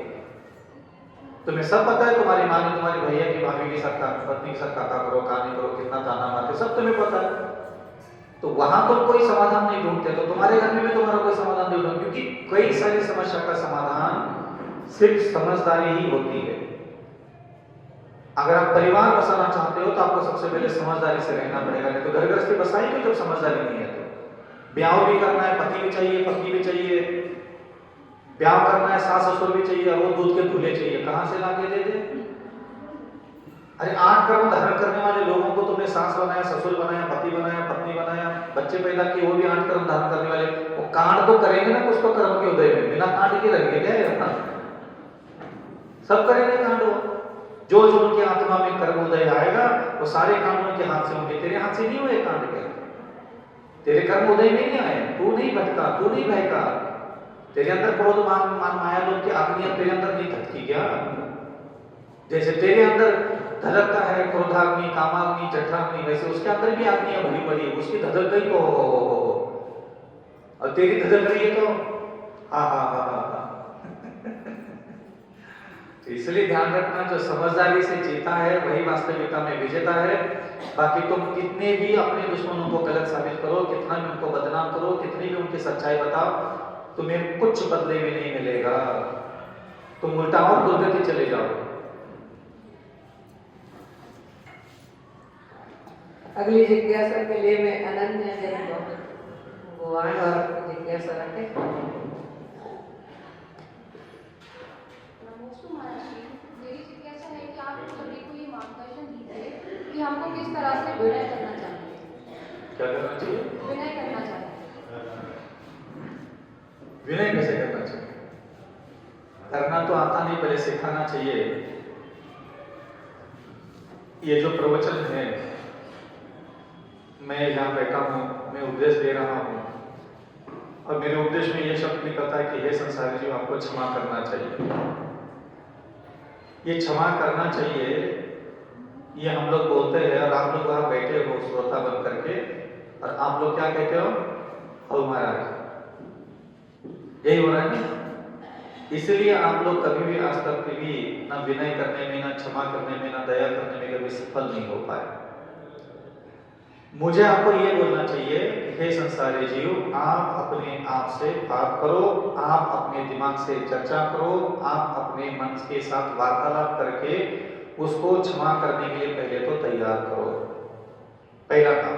तुम्हें सब पता है, तुम्हारी माँ ने तुम्हारी भैया की भाभी के साथ पत्नी के साथ काका करो, कहानी करो, कितना ताना मारते, सब तुम्हें पता है। तो वहां तो कोई समाधान नहीं ढूंढते, तो तुम्हारे घर में भी तुम्हारा कोई समाधान नहीं ढूंढते, क्योंकि कई सारी समस्या का समाधान सिर्फ समझदारी ही होती है। अगर आप परिवार बसाना चाहते हो तो आपको सबसे पहले समझदारी से रहना पड़ेगा, नहीं तो घर गृहस्थी बसाएंगे जब समझदारी नहीं है तो। ब्याह भी करना है, पति भी चाहिए, पत्नी भी चाहिए, ब्याह करना है, सास ससुर भी चाहिए, वो दूध के दूल्हे चाहिए, कहां से लाके दे दे? अरे 8 कर्म धारण करने वाले लोगों को तुमने सास बनाया, ससुर बनाया, पति बनाया, पत्नी बनाया, बच्चे पैदा किए, वो भी 8 कर्म धारण करने वाले, वो कांड तो करेंगे ना कुछ तो कर्म के उदय में, बिना कांड के रहेंगे क्या? सब करेंगे कांड। जो जो उनके आत्मा में कर्म उदय आएगा वो सारे काम उनके हाथ से होंगे, तेरे हाथ से नहीं हुए कांड के, तेरे कर्म उदय में नहीं आए, तू नहीं भटका, तू नहीं बहका, तेरे अंदर क्रोध मान माया लोग की अग्नि तेरे अंदर नहीं धटकी क्या? जैसे तेरे अंदर धधकता है क्रोधाग्नि, कामाग्नि, जठराग्नि, वैसे उसके अंदर भी अग्नियां भरी पड़ी, उसकी धधक गई तो और तेरी धधक रही है तो हा। तो इसलिए ध्यान रखना, जो समझदारी से जीता है वही वास्तविकता में विजेता है। बाकी तुम कितने भी अपने दुश्मनों को गलत साबित करो, कितना भी उनको बदनाम करो, कितनी भी उनकी सच्चाई बताओ, तुम्हें कुछ बदले में नहीं मिलेगा, तुम उल्टा और दुर्गति चले जाओ। अगली जिज्ञासा के लिए मैं अनन्या जैन भगवान और जिज्ञासा रखे। मेरी जिज्ञासा है कि आप सभी को ये मार्गदर्शन दीजिए कि हमको किस तरह से विनय करना चाहिए। क्या करना चाहिए? विनय करना चाहिए। विनय कैसे करना चाहिए? करना तो आता नहीं, पहले सिखाना चाहिए। ये जो प्रवचन है, मैं यहाँ बैठा हूँ, मैं उपदेश दे रहा हूँ और मेरे उपदेश में ये शब्द निकलता है कि हे संसारी जीव, आपको क्षमा करना चाहिए। ये क्षमा करना चाहिए, ये हम लोग बोलते हैं और आप लोग वहां बैठे हो श्रोता बन करके, और आप लोग क्या कहते हो? हौ महाराज, यही हो रहा है ना? इसलिए आप लोग कभी भी आज तक भी ना विनय करने में, ना क्षमा करने में, ना दया करने में कभी सफल नहीं हो पाए। मुझे आपको ये बोलना चाहिए, हे संसारी जीव, आप अपने आप से बात करो, आप अपने दिमाग से चर्चा करो, आप अपने मन के साथ वार्तालाप करके उसको क्षमा करने के लिए पहले तो तैयार करो। पहला काम।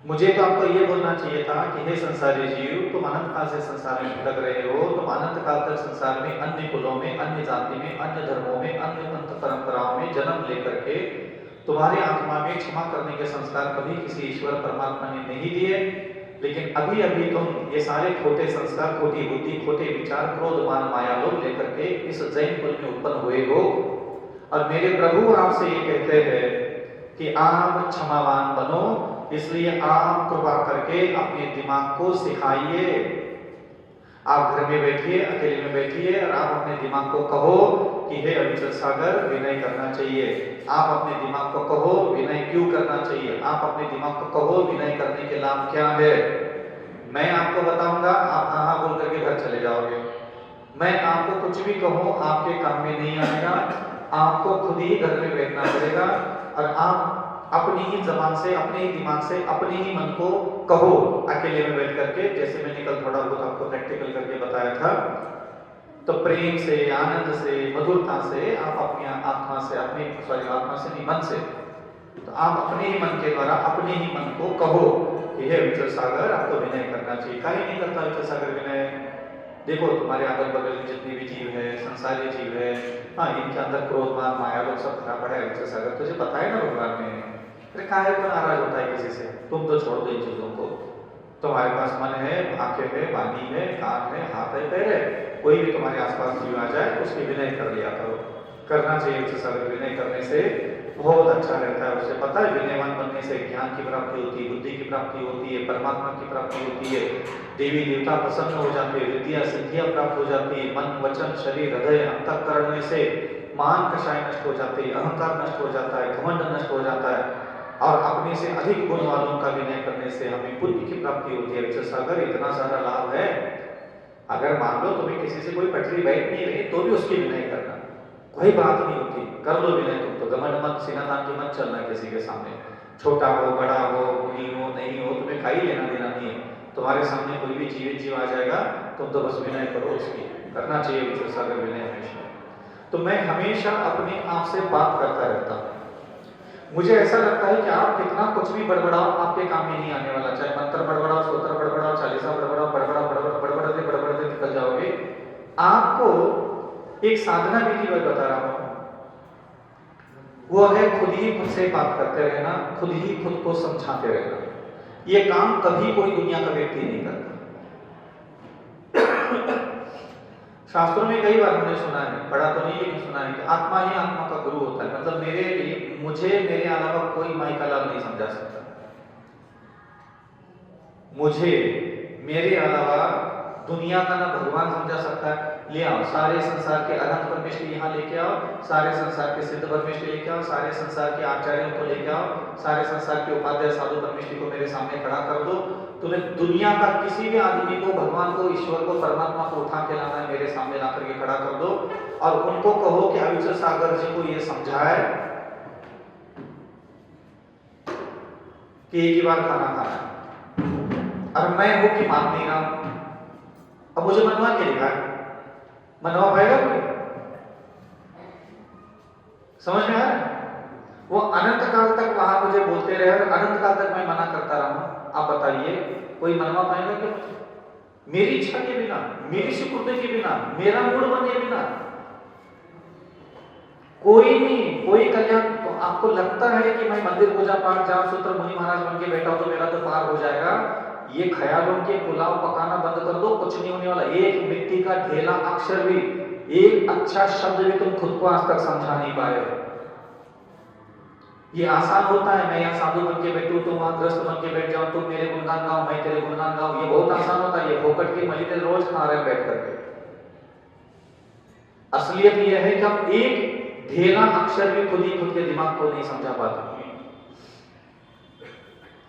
मुझे तो आपको ये बोलना चाहिए था कि हे संसारी जीव, तुम अनंत काल से संसार में भटक रहे हो, तुम अनंत काल तक संसार में अन्य कुलों में, अन्य जाति में, अन्य धर्मों में, अन्य पंथ परंपराओं में जन्म लेकर के तुम्हारी आत्मा में क्षमा करने के संस्कार कभी किसी ईश्वर परमात्मा ने नहीं दिए। लेकिन अभी अभी तुम ये सारे खोटे संस्कार, खोटी बुद्धि, खोटे विचार, क्रोध, मान, माया लोग लेकर के इस जैन कुल में उत्पन्न हुए हो। और मेरे प्रभु आपसे ये कहते हैं कि आप क्षमावान बनो, इसलिए आप कृपा करके अपने दिमाग को सिखाइए। आप घर में बैठिए, अकेले में बैठिए और आप अपने दिमाग को कहो कि हे अविचल सागर, विनय करना चाहिए। आप अपने दिमाग को कहो विनय क्यों करना चाहिए। आप अपने दिमाग को कहो विनय करने के लाभ क्या है। मैं आपको बताऊंगा, आप हाँ बोल करके घर चले जाओगे। मैं आपको कुछ भी कहूं आपके काम में नहीं आएगा। आपको खुद ही घर में बैठना पड़ेगा और आप अपनी ही जबान से, अपने ही दिमाग से, अपने ही मन को कहो अकेले में बैठ करके। जैसे मैंने कल थोड़ा बहुत आपको प्रैक्टिकल करके बताया था, तो प्रेम से, आनंद से, मधुरता से आप अपनी आत्मा से, आत्मा से नहीं, मन से, तो आप अपने ही मन के द्वारा अपने ही मन को कहो कि हे विचल सागर, आपको विनय करना चाहिए। काहे नहीं करता विचल सागर विनय? देखो तुम्हारे अगल बगल में जितने भी जीव है, संसारी जीव है, हाँ, इनके अंदर क्रोध, मान, माया लोग सब भरा पड़ा है। विचल सागर तुझे पता है ना भगवान ने, अरे काहे को नाराज होता है किसी से? तुम तो छोड़ दो इन चीजों को। तुम्हारे पास मन है, आंखें है, वाणी है, कान है, हाथ है, पैर है, कोई भी तुम्हारे आसपास जीव आ जाए उसकी विनय कर लिया करो। करना चाहिए विचल सागर। विनय करने से बहुत अच्छा रहता है। उसे पता है विनयवान बनने से ज्ञान की प्राप्ति होती है, बुद्धि की प्राप्ति होती है, परमात्मा की प्राप्ति होती है, देवी देवता प्रसन्न हो जाते हैं, विद्या सिद्धियां प्राप्त हो जाती है, मन, वचन, शरीर, हृदय, अंतःकरण में से मान कषाय नष्ट हो जाते हैं, अहंकार नष्ट हो जाता है, घमंड नष्ट हो जाता है और अपने से अधिक गुण वालों का विनय करने से हमें पुण्य की प्राप्ति होती है। विचल सागर इतना सारा लाभ है। अगर मान लो तुम्हें किसी से कोई पटरी बैठ नहीं रही तो भी उसकी विनय करना, कोई बात नहीं होती, कर लो विनय। तुम तो घमंड मत, सीना तान के मत चलना किसी के सामने, छोटा हो, बड़ा हो, मुनि हो, नहीं हो, तुम्हें का ही लेना देना नहीं है। तुम्हारे सामने कोई भी जीवित जीव आ जाएगा, तुम तो बस विनय करो उसकी। करना चाहिए विचल सागर विनय हमेशा। तो मैं हमेशा अपने आप से बात करता रहता हूँ। मुझे ऐसा लगता है कि आप कितना कुछ भी बड़बड़ाओ, आपके काम में नहीं आने वाला। चाहे मंत्र बड़बड़ाओ, स्तोत्र बड़बड़ाओ, चालीसा बड़बड़ाओ, बड़बड़ाते निकल जाओगे। आपको एक साधना विधि मैं बता रहा हूं, वो है खुद ही खुद से बात करते रहना, खुद ही खुद को समझाते रहना। ये काम कभी कोई दुनिया का व्यक्ति नहीं करता। शास्त्रों में कई बार हमने सुना है, पढ़ा तो नहीं लेकिन सुना है कि आत्मा ही आत्मा का गुरु होता है। मतलब मुझे मेरे अलावा कोई माई का लाभ नहीं समझा सकता। मुझे मेरे अलावा दुनिया का ना भगवान समझा सकता है। ले आओ सारे संसार के अनंत परमेश्वर यहाँ लेके आओ, सारे संसार के सिद्ध परमेश्वर लेके आओ, सारे संसार के आचार्यों को लेके आओ, सारे संसार के उपाध्याय साधु परमेश्वर को मेरे सामने खड़ा कर दो। तुम्हें दुनिया का किसी भी आदमी को, भगवान को, ईश्वर को, परमात्मा को उठा के लाना है, मेरे सामने ला करके खड़ा कर दो और उनको कहो कि अविचल सागर जी को ये समझाए कि एक ही बार खाना खाना है और मैं हूं कि मान नहीं रहा। अब मुझे मनवा के लिखा है, मनवा पाएगा कोई? समझ में आ रहा है? वो अनंत काल तक वहां मुझे बोलते रहे और अनंत काल तक मैं मना करता रहा हूं। आप बताइए कोई मनवा पाएगा क्या मुझे? मेरी इच्छा के बिना, मेरी सुकृति के बिना, मेरा मूड बने बिना कोई नहीं, कोई कल्याण। तो आपको लगता है कि मैं मंदिर पूजा पाठ जाप सूत्र मुनि महाराज बन के बैठा हूं तो मेरा तो पार हो जाएगा। ये ख्यालों के पुलाव पकाना बंद कर दो, कुछ नहीं होने वाला। एक मिट्टी का ढेला अक्षर भी, एक अच्छा शब्द भी तुम खुद को आज तक समझा नहीं पाए हो। ये आसान होता है, मैं यहाँ साधु बन के बैठूं, तुम वहां ग्रस्त बन के बैठ जाओ, तुम मेरे गुणगान गाओ, मैं तेरे गुणगान गाऊं, ये बहुत आसान होता है। ये फोकट की मलिने रोज खा रहे बैठ करके। असलियत यह है कि हम एक ढेला अक्षर भी खुद ही खुद के दिमाग को नहीं समझा पाते।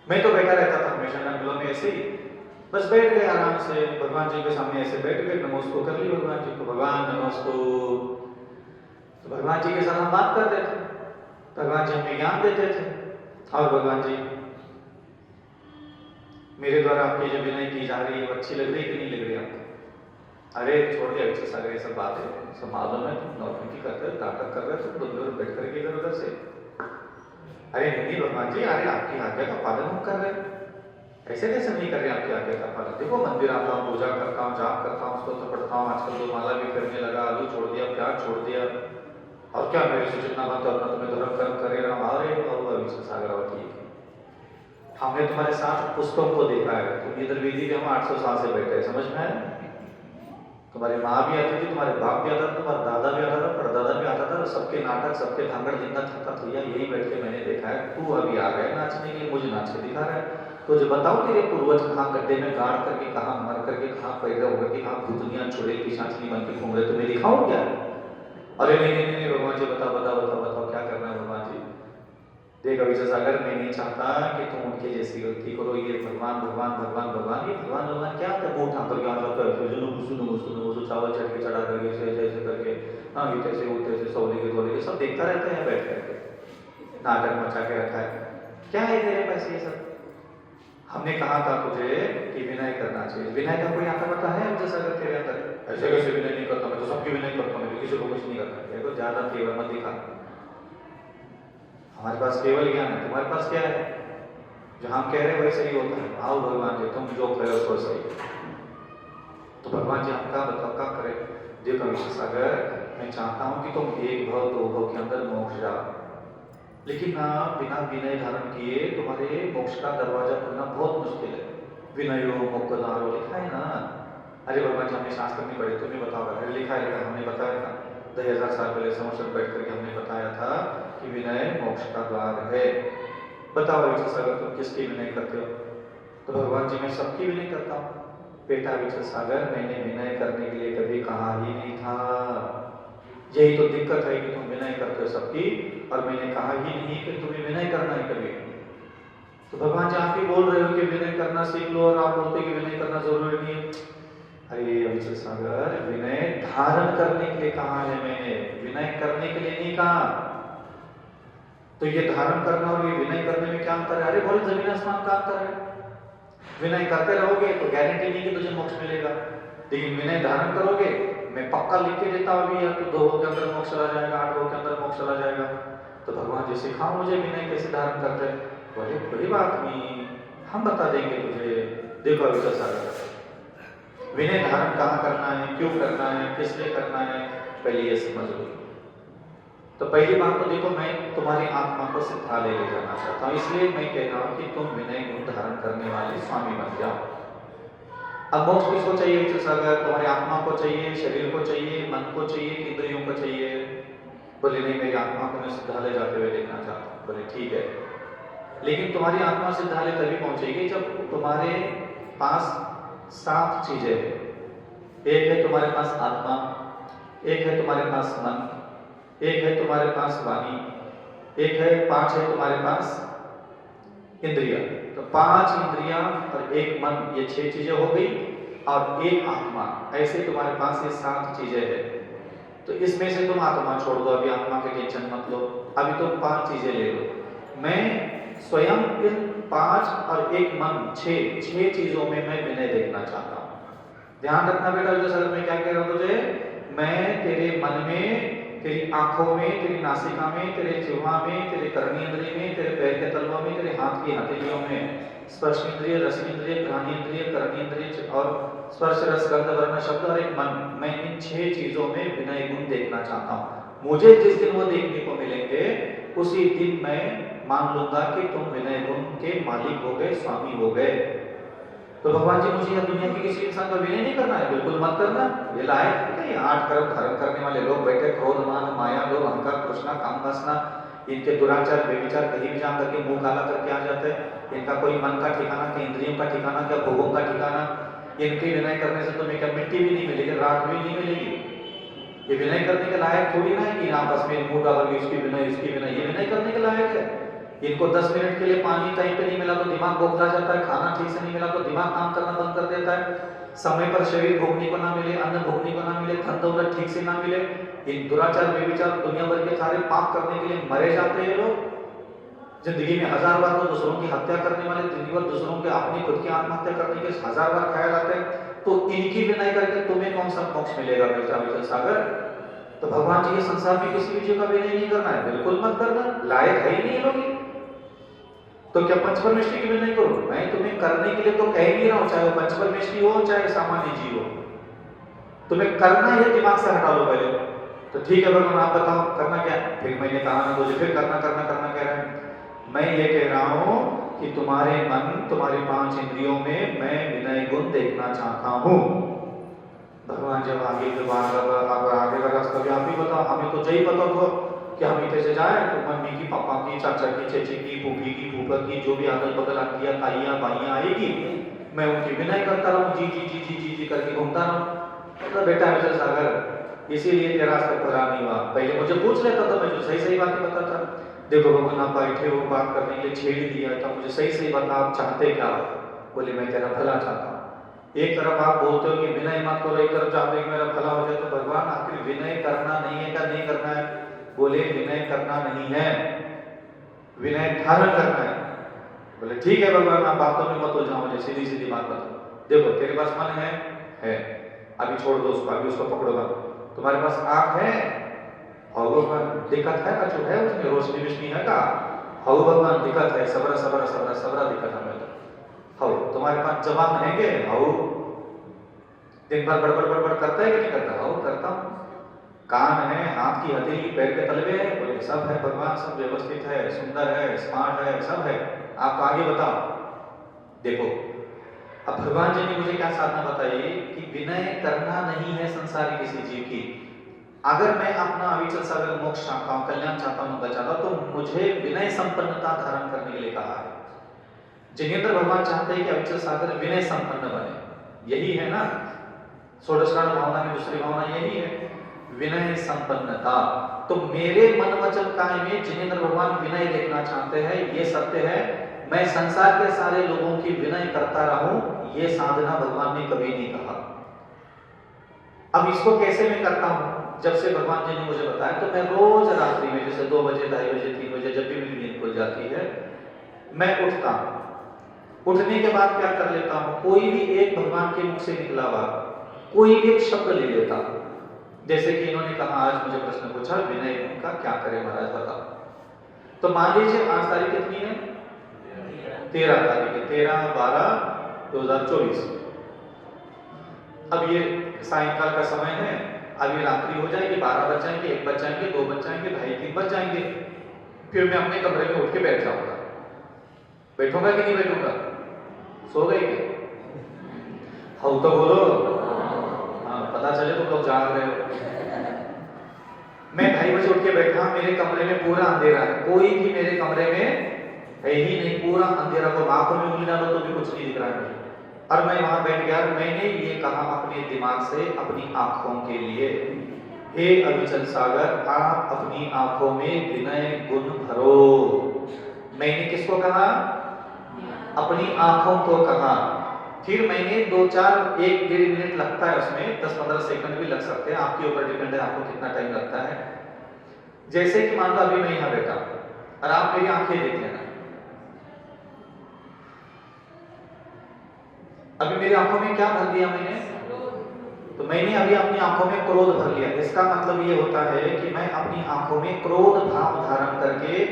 मैं तो बैठा रहता था हमेशा जंगलों में ऐसे ही, बस बैठ गए आराम से भगवान जी के सामने, ऐसे बैठ गए, नमस्को कर ली भगवान जी को, भगवान नमस्को। तो भगवान जी के साथ हम बात कर देते, भगवान जी हमें ज्ञान देते थे। और भगवान जी मेरे द्वारा आपकी जो विनय की जा रही है वो अच्छी लग रही कि नहीं लग रही आपको? अरे छोड़ दिया विचल सागर, ये सब बात है, सब मालूम है, तुम नौटंकी करते हो, नाटक कर रहे हो, तुम दोनों बैठ करके इधर उधर से। अरे नहीं भगवान जी, अरे आपकी आज्ञा का पालन हम कर रहे हैं। ऐसे कैसे नहीं कर रहे आपके आगे का पालन? देखो मंदिर आता हूँ, पूजा करता हूँ, जाप करता हूँ, स्तोत्र पढ़ता हूँ, आजकल तो माला भी करने लगा, आलू छोड़ दिया, प्याज छोड़ दिया, और क्या मेरे से जितना बनता उतना तुम्हें धर्म कर्म करे रहा हूँ। अरे और सागर और ठीक है, हमने तुम्हारे साथ पुष्पों को देखा है, तुम इधर वेदी पे हम 800 साल से बैठे हैं, समझ में आया? तुम्हारी माँ भी आती थी, तुम्हारे बाप भी आता था, तुम्हारा दादा भी आता था, परदादा भी आता था, और सबके नाटक, सबके धांगड़ जिंदा थका थैया यही बैठ के मैंने देखा है। तू अभी आ गया नाचने के लिए, मुझे नाच के दिखा रहा है। तो जो बताओ तेरे पूर्वज कहाँ गड्ढे में गाड़ करके, कहाँ मर करके, कहाँ पैदा होकर के, कहाँ भूतनिया चुड़ैल पिशाचनी बन के घूम रहे, तुम्हें दिखाओ क्या? अरे नहीं भगवान जी बताओ क्या करना है भगवान जी? देख अभी सागर, मैं नहीं चाहता कि तुम उनके जैसी गलती करो। ये भगवान भगवान भगवान भगवान, ये भगवान भगवान क्या होता है? मुंह उठा करके आ जाता है, चावल चढ़ के चढ़ा करके ऐसे करके, हाँ ये कैसे होते ऐसे सौले के सब देखता रहता है बैठ करके, नाटक मचा के रखा है। क्या है तेरे पास ये सब? हमने कहा था तुझे कि विनय करना चाहिए। विनय का कोई आता पता है जैसा अगर तेरे अंदर? ऐसे कैसे विनय नहीं करता, मैं तो सबकी विनय करता हूँ, मैं किसी को कुछ नहीं करता। देखो ज्यादा केवल मत दिखा, हमारे पास केवल ज्ञान है, तुम्हारे पास क्या है? जो हम कह रहे हैं वैसे ही होता है। आओ भगवान जी, तुम जो कहो सो सही। तो भगवान जी हम क्या बताओ क्या करें? देखो सागर, मैं चाहता हूँ कि तुम एक भव दो भव के अंदर मोक्ष जाओ, लेकिन ना बिना विनय धारण किए तुम्हारे मोक्ष का दरवाजा खुलना बहुत मुश्किल है। विनयो मोक्षदारो लिखा है ना। अरे भगवान जी हमने शास्त्र में पढ़े, तुम्हें बताओ? अरे लिखा है, हमने बताया था 2000 साल पहले समुद्र बैठ करके हमने बताया था कि विनय मोक्ष का द्वार है। बताओ सागर, तुम किसकी विनय करते हो? तो भगवान जी मैं सबकी विनय करता हूँ। बेटा सागर, मैंने विनय करने के लिए कभी कहा ही नहीं था। यही तो दिक्कत है कि तुम विनय करते हो सबकी, और मैंने कहा ही नहीं कि तुम्हें विनय करना है कभी। तो भगवान जी आप ही बोल रहे हो कि विनय करना सीख लो, और आप बोलते कि विनय करना जरूरी नहीं है। अरे सागर, विनय धारण करने के लिए कहा है मैंने, विनय करने के लिए नहीं कहा। तो ये धारण करना और ये विनय करने में क्या अंतर है? अरे बोले जमीन आसमान का अंतर है। विनय करते रहोगे तो गारंटी नहीं कि तुझे मोक्ष मिलेगा, लेकिन विनय धारण करोगे, मैं पक्का लिख के देता हूँ अभी, या तो 2 के अंदर मोक्ष चला जाएगा, 8 के अंदर मोक्ष चला जाएगा। तो भगवान जी सिखाओ मुझे विनय कैसे धारण करते हैं। बोले कोई बात नहीं, हम बता देंगे तुझे। देखो अभी सागर, विनय धारण कहाँ करना है, क्यों करना है, किस लिए करना है, पहले ये समझ लो। तो पहली बात तो देखो, मैं तुम्हारी आत्मा को सिद्धालय ले जाना चाहता हूँ, इसलिए मैं कह रहा हूँ कि तुम विनय गुण धारण करने वाले स्वामी बन जाओ। अब मोक्ष किसको चाहिए सागर? तुम्हारी आत्मा को चाहिए, शरीर को चाहिए, मन को चाहिए, इंद्रियों को चाहिए? बोले नहीं, मेरी आत्मा को मैं सिद्धालय जाते हुए देखना चाहता हूँ। बोले ठीक है, लेकिन तुम्हारी आत्मा सिद्धालय तभी पहुंचेगी जब तुम्हारे पास 7 चीजें हैं। एक है तुम्हारे पास आत्मा, एक है तुम्हारे पास मन, एक है तुम्हारे पास वाणी, एक है 5 है तुम्हारे पास इंद्रिया। तो 5 इंद्रियां और 1 मन, ये 6 चीजें हो गई, और 1 आत्मा। ऐसे तुम्हारे पास ये 7 चीजें हैं। तो इसमें से तुम आत्मा छोड़ दो, अभी आत्मा के टेंशन मत लो, अभी तुम 5 चीजें ले लो। मैं स्वयं इन 5 और 1 मन 6 चीजों में मैं विनय देखना चाहता हूँ। ध्यान रखना बेटा, जो सर मैं क्या कह रहा हूँ तुझे, मैं तेरे मन में, तेरी आंखों में, तेरी नासिका में, तेरे जिह्वा में, तेरे कर्णेंद्रिय में, तेरे पैर के तलवों में, तेरे हाथ की हथेलियों में स्पर्श इंद्रिय, रस इंद्रिय, घ्राणेंद्रिय, कर्णेंद्रिय और स्पर्श रस गंध वर्ण शब्द और एक मन, मैं इन 6 चीजों में विनय गुण देखना चाहता हूँ। मुझे जिस दिन वो देखने को मिलेंगे, उसी दिन मैं मान लूंगा कि तुम विनय गुण के मालिक हो गए, स्वामी हो गए। तो भगवान जी मुझे यह दुनिया के किसी इंसान का विनय नहीं करना है, बिल्कुल मत करना। ये लायक है, ये 8 कर्म धारण करने वाले लोग बैठे, क्रोध मान माया लोग, अहंकार तृष्णा काम वासना, इनके दुराचार व्यभिचार कहीं भी जा करके मुंह काला करके आ जाते हैं। इनका कोई मन का ठिकाना, क्या इंद्रियों का ठिकाना, क्या भोगों का ठिकाना। इनके विनय करने से तुम्हें क्या मिट्टी भी नहीं मिलेगी, राख भी नहीं मिलेगी। ये विनय करने के लायक थोड़ी ना है कि आपस में मुंह डालोगे इसकी विनय इसकी विनय, ये विनय करने के लायक है। इनको 10 मिनट के लिए पानी टाइम पे नहीं मिला तो दिमाग बौखला जाता है, खाना ठीक से नहीं मिला तो दिमाग काम करना बंद कर देता है, समय पर शरीर भोगने को ना मिले, अन्न भोगने को ना मिले, धन दौलत ठीक से ना मिले, इन दुराचार व्यभिचार दुनिया भर के सारे पाप करने के लिए मरे जाते हैं लोग। जिंदगी में 1000 बार तो दूसरों की हत्या करने वाले, जिंदगी भर दूसरों के अपनी खुद की आत्महत्या करने के 1000 बार ख्याल आते हैं। तो इनकी विनय करके तुम्हें कौन सा मोक्ष मिलेगा बेटा सागर? तो भगवान जी, ये संसार में किसी भी चीज का विनय नहीं करना है, बिल्कुल मत करना, लायक है ही नहीं लोग। तो क्या पंचपरमेष्ठी की भी नहीं करो? मैं तुम्हें करने के लिए तो कह नहीं रहा हूं, चाहे वो पंचपरमेष्ठी हो चाहे सामान्य जीव हो, तुम्हें करना है दिमाग से हटा लो पहले। तो ठीक है भगवान आप बताओ करना क्या है? फिर मैंने कहा ना मुझे फिर करना करना करना कह रहे हैं। मैं ये कह रहा हूं कि तुम्हारे मन तुम्हारी 5 इंद्रियों में मैं विनय गुण देखना चाहता हूं। भगवान जब आगे के बाद आगे का रास्ता भी आप ही बताओ, हमें तो यही पता था कि हम इधर से जाए तो मम्मी की पापा की चाचा की चची की फूफी की फूफा की जो भी अगल बगल आंटियां ताइयां बाइयां आएगी मैं उनकी विनय करता रहूं, जी जी जी जी जी जी करके घूमता रहूं। मतलब बेटा विजय सागर इसीलिए तेरा रास्ता खुला नहीं हुआ। पहले मुझे पूछ लेता था, मैं जो सही सही बातें बताता। देखो भगवान आप बैठे हो बात करने के लिए छेड़ दिया था, मुझे सही सही बता आप चाहते क्या? बोले मैं तेरा भला चाहता हूँ। एक तरफ आप बोलते हो कि विनय मत करो, एक तरफ चाहते हो कि मेरा भला हो जाए, तो भगवान आखिर विनय करना नहीं है क्या नहीं करना है? बोले विनय करना नहीं है, विनय धारण करना है। बोले ठीक है भगवान आप बातों में मत उलझाओ, मुझे सीधी सीधी बात बताओ। देखो तेरे पास मन है अभी छोड़ दो उसको, अभी उसको पकड़ो मत। तुम्हारे पास आंख है और भगवान दिक्कत है कछु है उसमें रोशनी विशनी है का? हाउ भगवान दिक्कत है, सबरा सबरा सबरा सबरा दिक्कत है। हाउ तुम्हारे पास जवान हैंगे, हाउ दिन भर बड़बड़ बड़बड़ करता है कि नहीं करता? हाउ करता हूं। कान है, हाथ की हथेली पैर के तलवे है, बोले सब है भगवान, सब व्यवस्थित है, सुंदर है, स्मार्ट है, सब है। आप आगे बताओ। देखो अब भगवान जी ने मुझे क्या साधना बताई कि विनय करना नहीं है संसारी किसी जीव की। अगर मैं अपना अविचल सागर मोक्ष चाहता हूं, कल्याण चाहता हूं, बचाता तो मुझे विनय संपन्नता धारण करने के लिए कहा है। जिनेंद्र भगवान चाहते हैं कि अविचल सागर विनय संपन्न बने, यही है ना षोडशकांड भावना की दूसरी भावना यही है, विनय संपन्नता। तो मेरे मन वचन काय में जिनेंद्र भगवान विनय देखना चाहते हैं, ये सत्य है। मैं संसार के सारे लोगों की विनय करता रहूं, ये साधना भगवान ने कभी नहीं कहा। अब इसको कैसे मैं करता हूं? जब से भगवान जी ने मुझे बताया तो मैं रोज रात्रि में जैसे 2 बजे 2:30 बजे 3 बजे जब भी मेरी नींद खुल जाती है मैं उठता हूं। उठने के बाद क्या कर लेता हूं, कोई भी एक भगवान के मुख से निकला हुआ कोई भी एक शब्द ले लेता हूं। जैसे कि इन्होंने कहा आज मुझे प्रश्न पूछा विनय का क्या करें महाराज बताओ। तो मान लीजिए आज तारीख कितनी है? 13 तारीख है, 13/12/2024। अब ये सायंकाल का समय है, अभी रात्रि हो जाएगी, 12 बज जाएंगे, 1 बज जाएंगे, 2 बज जाएंगे, 2:30 3 बज जाएंगे। फिर मैं अपने कमरे में उठ के बैठ जाऊंगा। बैठूंगा कि नहीं बैठूंगा? सो गए क्या? हाँ तो बोलो, हाँ पता चले तुम लोग जाग रहे हो। मैं 2:30 बजे उठ के बैठा, मेरे कमरे में पूरा अंधेरा है, कोई भी मेरे कमरे में है ही नहीं, पूरा अंधेरा। को आंखों में उंगली डालो तो भी कुछ नहीं दिख रहा है मुझे। और मैं वहां बैठ गया, मैंने ये कहा अपने दिमाग से अपनी आंखों के लिए, हे अविचल सागर आप अपनी आंखों में विनय गुण भरो। मैंने किसको कहा? अपनी आंखों को कहा। फिर मैंने 2-4 1-1.5 मिनट लगता है उसमें, 10-15 सेकंड भी लग सकते हैं, आपके ऊपर डिपेंड है आपको कितना टाइम लगता है। जैसे कि मान लो अभी मैं यहां बैठा और आप मेरी आंखें देख लेना, अभी मेरी आंखों में क्या भर दिया मैंने? तो मैंने अभी अपनी आंखों में क्रोध भर लिया। इसका मतलब ये होता है कि मैं अपनी आंखों में क्रोध भाव धारण करके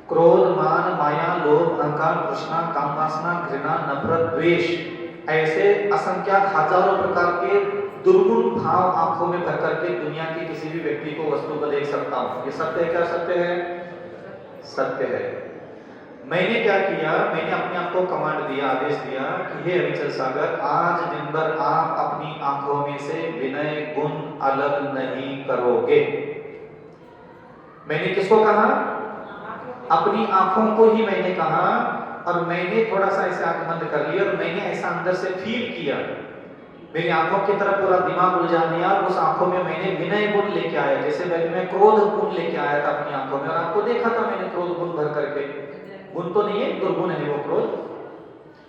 क्रोध, मान, माया, लोभ, अहंकार, तृष्णा, काम वासना, घृणा, नफरत, द्वेष ऐसे असंख्यात हजारों प्रकार के दुर्गुण भाव आंखों में भर करके दुनिया के किसी भी व्यक्ति को वस्तु को देख सकता हूं। ये सत्य है क्या? सत्य है, सत्य है। मैंने क्या किया? मैंने अपने आप को कमांड दिया, आदेश दिया कि हे अविचल सागर आज दिन भर आप अपनी आंखों में से विनय गुण अलग नहीं करोगे। मैंने किसको कहा? अपनी आंखों को ही मैंने कहा। और मैंने थोड़ा सा ऐसे आंख बंद कर लिया और मैंने ऐसा अंदर से फील किया, मेरी आंखों की तरफ पूरा दिमाग उलझा दिया। उस आंखों में मैंने विनय गुण लेके आया, जैसे मैं क्रोध गुण लेके आया था अपनी आंखों में, और आपको देखा था मैंने क्रोध गुण भर करके। गुण तो नहीं है, दुर्गुण है वो क्रोध।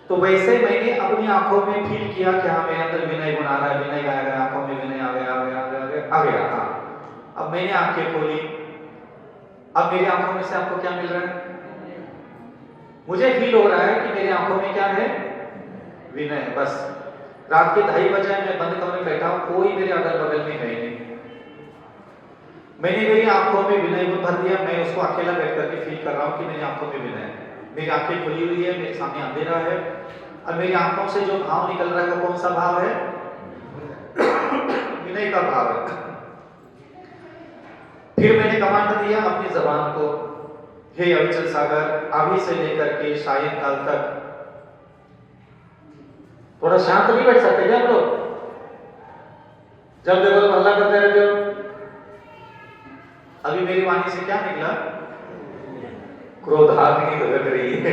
तो वैसे मैंने अपनी आंखों में फील किया कि हाँ मेरे अंदर विनय गुण आ रहा है, विनय आ गया, आंखों में विनय आ गया, आ गया, आ गया, आ गया, आ गया। हाँ अब मैंने आंखें खोली, अब मेरी आंखों में से आपको क्या मिल रहा है? मुझे फील हो रहा है कि मेरी आंखों में क्या है? विनय। बस रात के 2:30 बजे मैं बंद कमरे में बैठा हूं, कोई मेरे अगल बगल में है नहीं। मैंने मेरी आंखों में विनय गुण भर दिया, मैं उसको अकेला बैठ करके फील कर रहा हूं कि मेरी आंखों में विनय है। मेरी आंखें खुली हुई है, मेरे सामने अंधेरा है, और मेरी आंखों से जो भाव निकल रहा है वो कौन सा भाव है? विनय का भाव है। फिर मैंने कमांड दिया अपनी जबान को, हे अविचल सागर, अभी से लेकर के सायंकाल तक थोड़ा शांत नहीं बैठ सकते क्या आप लोग? जब देखो तो हल्ला करते रहते हो। अभी मेरी वाणी से क्या निकला? क्रोधाग्नि भड़क रही है।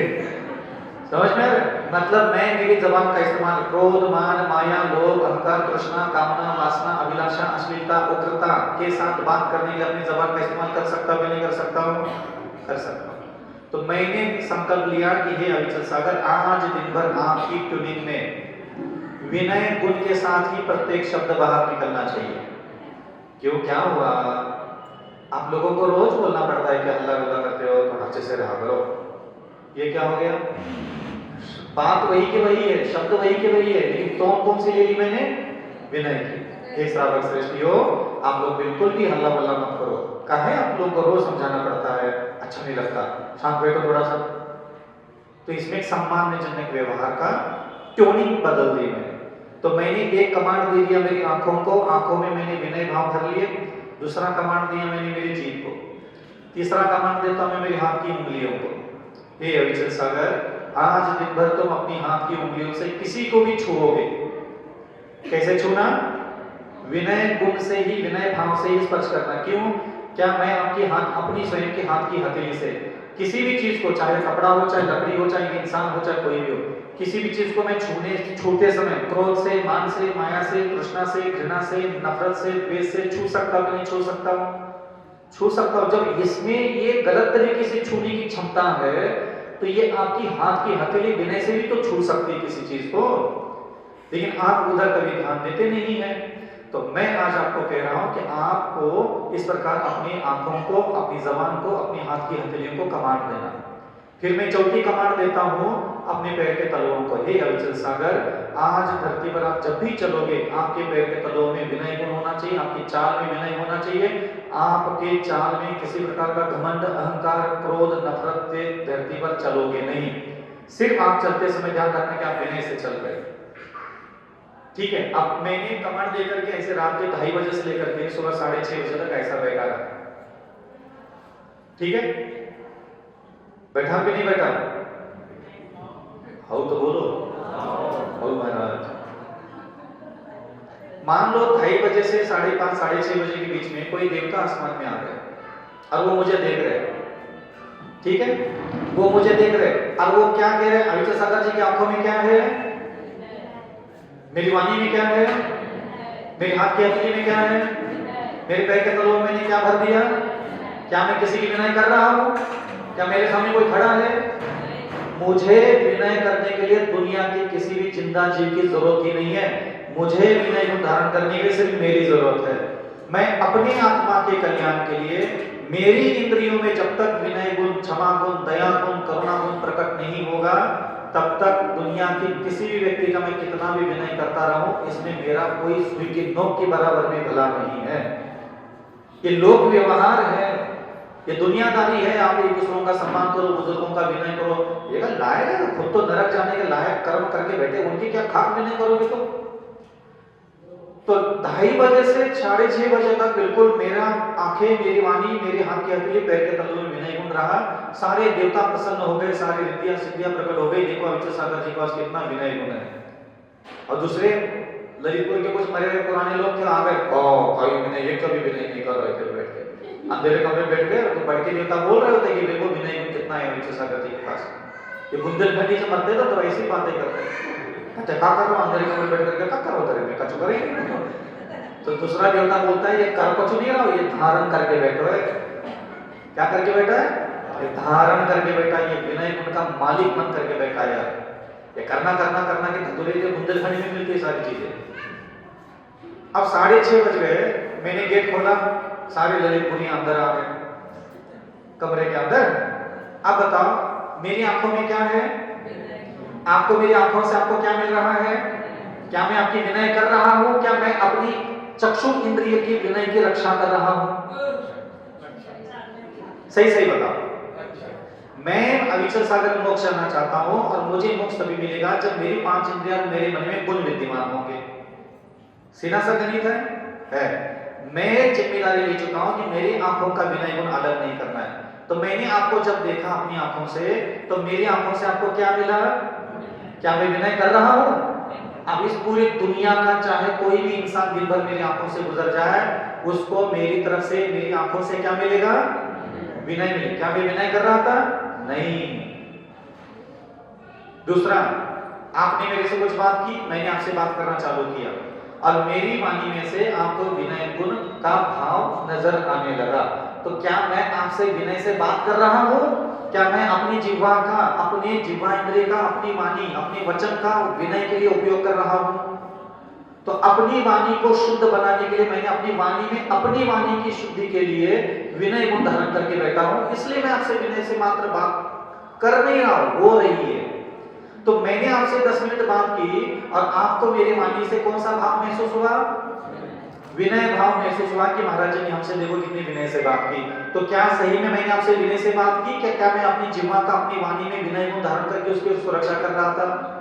समझ में आ रहा है? मतलब मैं मेरी जबान का इस्तेमाल क्रोध, मान, माया, लोभ, अहंकार, तृष्णा, कामना, वासना, अभिलाषा, अश्लीलता, उग्रता के साथ बात करने के लिए अपनी जबान का इस्तेमाल कर सकता हूं, नहीं कर सकता हूं? कर सकता हूं। तो मैंने संकल्प लिया कि हे अविचल सागर, आज दिन भर आपकी ट्यूनिंग में विनय गुण के साथ ही प्रत्येक शब्द बाहर निकलना चाहिए। क्यों, क्या हुआ? आप लोगों को रोज बोलना पड़ता है कि हल्ला गुल्ला करते हो, थोड़ा अच्छे से रहा करो। ये क्या हो गया? बात वही की वही है, शब्द वही के वही है, लेकिन टोन कौन सी ले ली मैंने? विनय की। हे श्रावक श्रेष्ठियों, आप लोग बिल्कुल भी हल्ला बल्ला मत करो। काहे आप लोगों को रोज समझाना पड़ता है? अच्छा नहीं लगता, शांत बैठो थोड़ा सा। तो इसमें एक सम्मानजनक व्यवहार का ट्यूनिंग बदल दी मैंने। तो मैंने एक कमांड दे दिया मेरी आंखों को, आंखों में मैंने विनय भाव भर लिए। दूसरा कमांड दिया मैंने मेरी जीभ को। तीसरा कमांड देता हूं मैं मेरी हाथ की उंगलियों को। हे अविचल सागर, आज दिन भर तुम अपनी हाथ की उंगलियों से किसी को भी छुओगे। कैसे छूना? विनय गुण से ही, विनय भाव से ही स्पर्श करना। क्यों? क्या मैं आपकी हाथ, अपनी स्वयं के हाथ की हथेली से किसी भी चीज को, चाहे कपड़ा हो, चाहे लकड़ी हो, चाहे इंसान हो, चाहे कोई भी हो, किसी भी चीज को मैं छूते समय क्रोध से, मान से, माया से, तृष्णा से, घृणा से, नफरत से, द्वेष से छू सकता हूं? नहीं छू सकता हूं? छू सकता हूं। जब इसमें ये गलत तरीके से छूने की क्षमता है, तो ये आपकी हाथ की हथेली विनय से भी तो छू सकती है किसी चीज को, लेकिन आप उधर कभी ध्यान देते नहीं है। तो मैं आज आपको कह रहा हूं कि आपको इस प्रकार अपनी आंखों को, अपनी जबान को, अपनी हाथ की हथेलियों को कमांड देना। फिर मैं चौथी कमांड देता हूं अपने पैर के तलवों को। हे अविचल सागर, आज धरती पर आप जब भी चलोगे, आपके पैर के तलवों में विनय गुण होना चाहिए, आपकी चाल में विनय होना चाहिए। आपके चाल में किसी प्रकार का घमंड, अहंकार, क्रोध, नफरत से धरती पर चलोगे नहीं। सिर्फ आप चलते समय ध्यान रखना कि आप विनय से चल रहे। ठीक है? अब मैंने कमांड देकर के ऐसे रात के 2:30 बजे से लेकर के सुबह 6:30 बजे तक ऐसा रहेगा। ठीक है? बैठा कि नहीं बैठा? हाउ तो बोलो। हाउ महाराज। मान लो 2:30 बजे से 5:30, 6:30 बजे के बीच में कोई देवता आसमान में आ गए और वो मुझे देख रहे हैं। ठीक है? वो मुझे देख रहे हैं और वो क्या कह रहे हैं? अविचल सागर जी की आंखों में क्या है? मेरी वाणी में क्या है? मेरे हाथ की हथेली में क्या है? मेरे पैर के तलवों में मैंने क्या भर दिया? क्या मैं किसी की विनय कर रहा हूं? क्या मेरे सामने कोई खड़ा है? मुझे विनय करने के लिए दुनिया की किसी भी जिंदा जीव की जरूरत ही नहीं है। मुझे विनय गुण धारण करने के लिए सिर्फ मेरी जरूरत है। मैं अपनी आत्मा के कल्याण के लिए मेरी इंद्रियों में जब तक विनय गुण, क्षमा गुण, दया गुण, करुणा गुण प्रकट नहीं होगा, तब तक दुनिया के किसी भी व्यक्ति का मैं कितना भी विनय करता रहूं, इसमें मेरा कोई सुई की नोक के बराबर में भला नहीं है। ये लोक व्यवहार है, ये दुनियादारी है। आप एक दूसरों का सम्मान करो, बुजुर्गों का विनय करो। ये का लायक है? खुद तो नरक जाने के लायक कर्म करके बैठे, उनकी क्या खाक विनय करोगे तुम? तो 2:30 बजे से 6:30 बजे तक बिल्कुल मेरा आंखें, मेरी वाणी, मेरे हाथ की हथेली, पैर के तलवों में विनय गुण रहा। सारे देवता प्रसन्न हो गए, सारी रिद्धियां सिद्धियां प्रकट हो गई। देखो अविचल सागर जी के पास कितना विनय गुण है। और दूसरे ललितपुर के कुछ मरे हुए पुराने लोग थे, आ गए, भाई विनय, ये कभी विनय नहीं कर रहे थे, बैठ के अंधेरे कमरे में बैठ गए। तो बढ़ के देवता बोल रहे होते कि देखो विनय गुण कितना है अविचल सागर जी के पास। ये बुंदेलखंडी से मरते थे तो ऐसी बातें करते। अच्छा क्या कर रहा हूं अंधेरे कमरे में बैठ करके? क्या करो तेरे में कछु करेंगे? तो दूसरा देवता बोलता है ये कर कछु नहीं रहा, ये धारण करके बैठो है। क्या करके बैठा है? ये धारण करके बैठा है। ये विनय गुण का मालिक बन करके बैठा है यार। ये करना करना करना के धतुरे के बुंदेलखंडी में मिलती है सारी चीजें। अब 6:30 बज गए, मैंने गेट खोला, सारे ललितपुरी अंदर आ गए कमरे के अंदर। अब बताओ मेरी आंखों में क्या है? आपको मेरी आंखों से आपको क्या मिल रहा है? क्या मैं आपकी विनय कर रहा हूं? क्या मैं अपनी चक्षु इंद्रिय की विनय की रक्षा कर रहा हूं? सही सही बताओ। मैं अविचल सागर मोक्ष करना चाहता हूं और मुझे मोक्ष तभी मिलेगा जब मेरी 5 इंद्रियां मेरे मन में गुण विद्यमान होंगे। सीधा सा गणित है। मैं जिम्मेदारी ले चुका हूं कि मेरी आंखों का विनय गुण अलग नहीं करना है। तो मैंने आपको जब देखा अपनी आंखों से, तो मेरी आंखों से आपको क्या मिला? क्या मैं विनय कर रहा हूं? अब इस पूरी दुनिया का चाहे कोई भी इंसान दिन भर मेरी आंखों से गुजर जाए, उसको मेरी तरफ से, मेरी आंखों से क्या मिलेगा? विनय मिलेगा। क्या मैं विनय कर रहा था? नहीं। दूसरा, आपने मेरे से कुछ बात की, मैंने आपसे बात करना चालू किया और मेरी वाणी में से आपको विनय गुण का भाव नजर आने लगा। तो क्या मैं आपसे विनय से बात कर रहा हूं? क्या मैं अपनी जिह्वा का, अपने जिह्वा इंद्रिय का, अपनी वाणी, अपने वचन का विनय के लिए उपयोग कर रहा हूं? तो अपनी वाणी को शुद्ध बनाने के लिए मैंने अपनी वाणी में, अपनी वाणी की शुद्धि के लिए विनय गुण धारण करके बैठा हूं। इसलिए मैं आपसे विनय से मात्र बात कर नहीं रहा हूं, हो रही है। तो मैंने आपसे 10 मिनट बात की और आपको मेरी वाणी से कौन सा भाव महसूस हुआ? विनय भाव महसूस हुआ कि महाराज जी ने हमसे देखो कितनी विनय से बात की। तो क्या सही में मैंने आपसे विनय से बात की? क्या मैं अपनी जिह्वा का, अपनी वाणी में विनय गुण धारण करके उसकी सुरक्षा कर रहा था?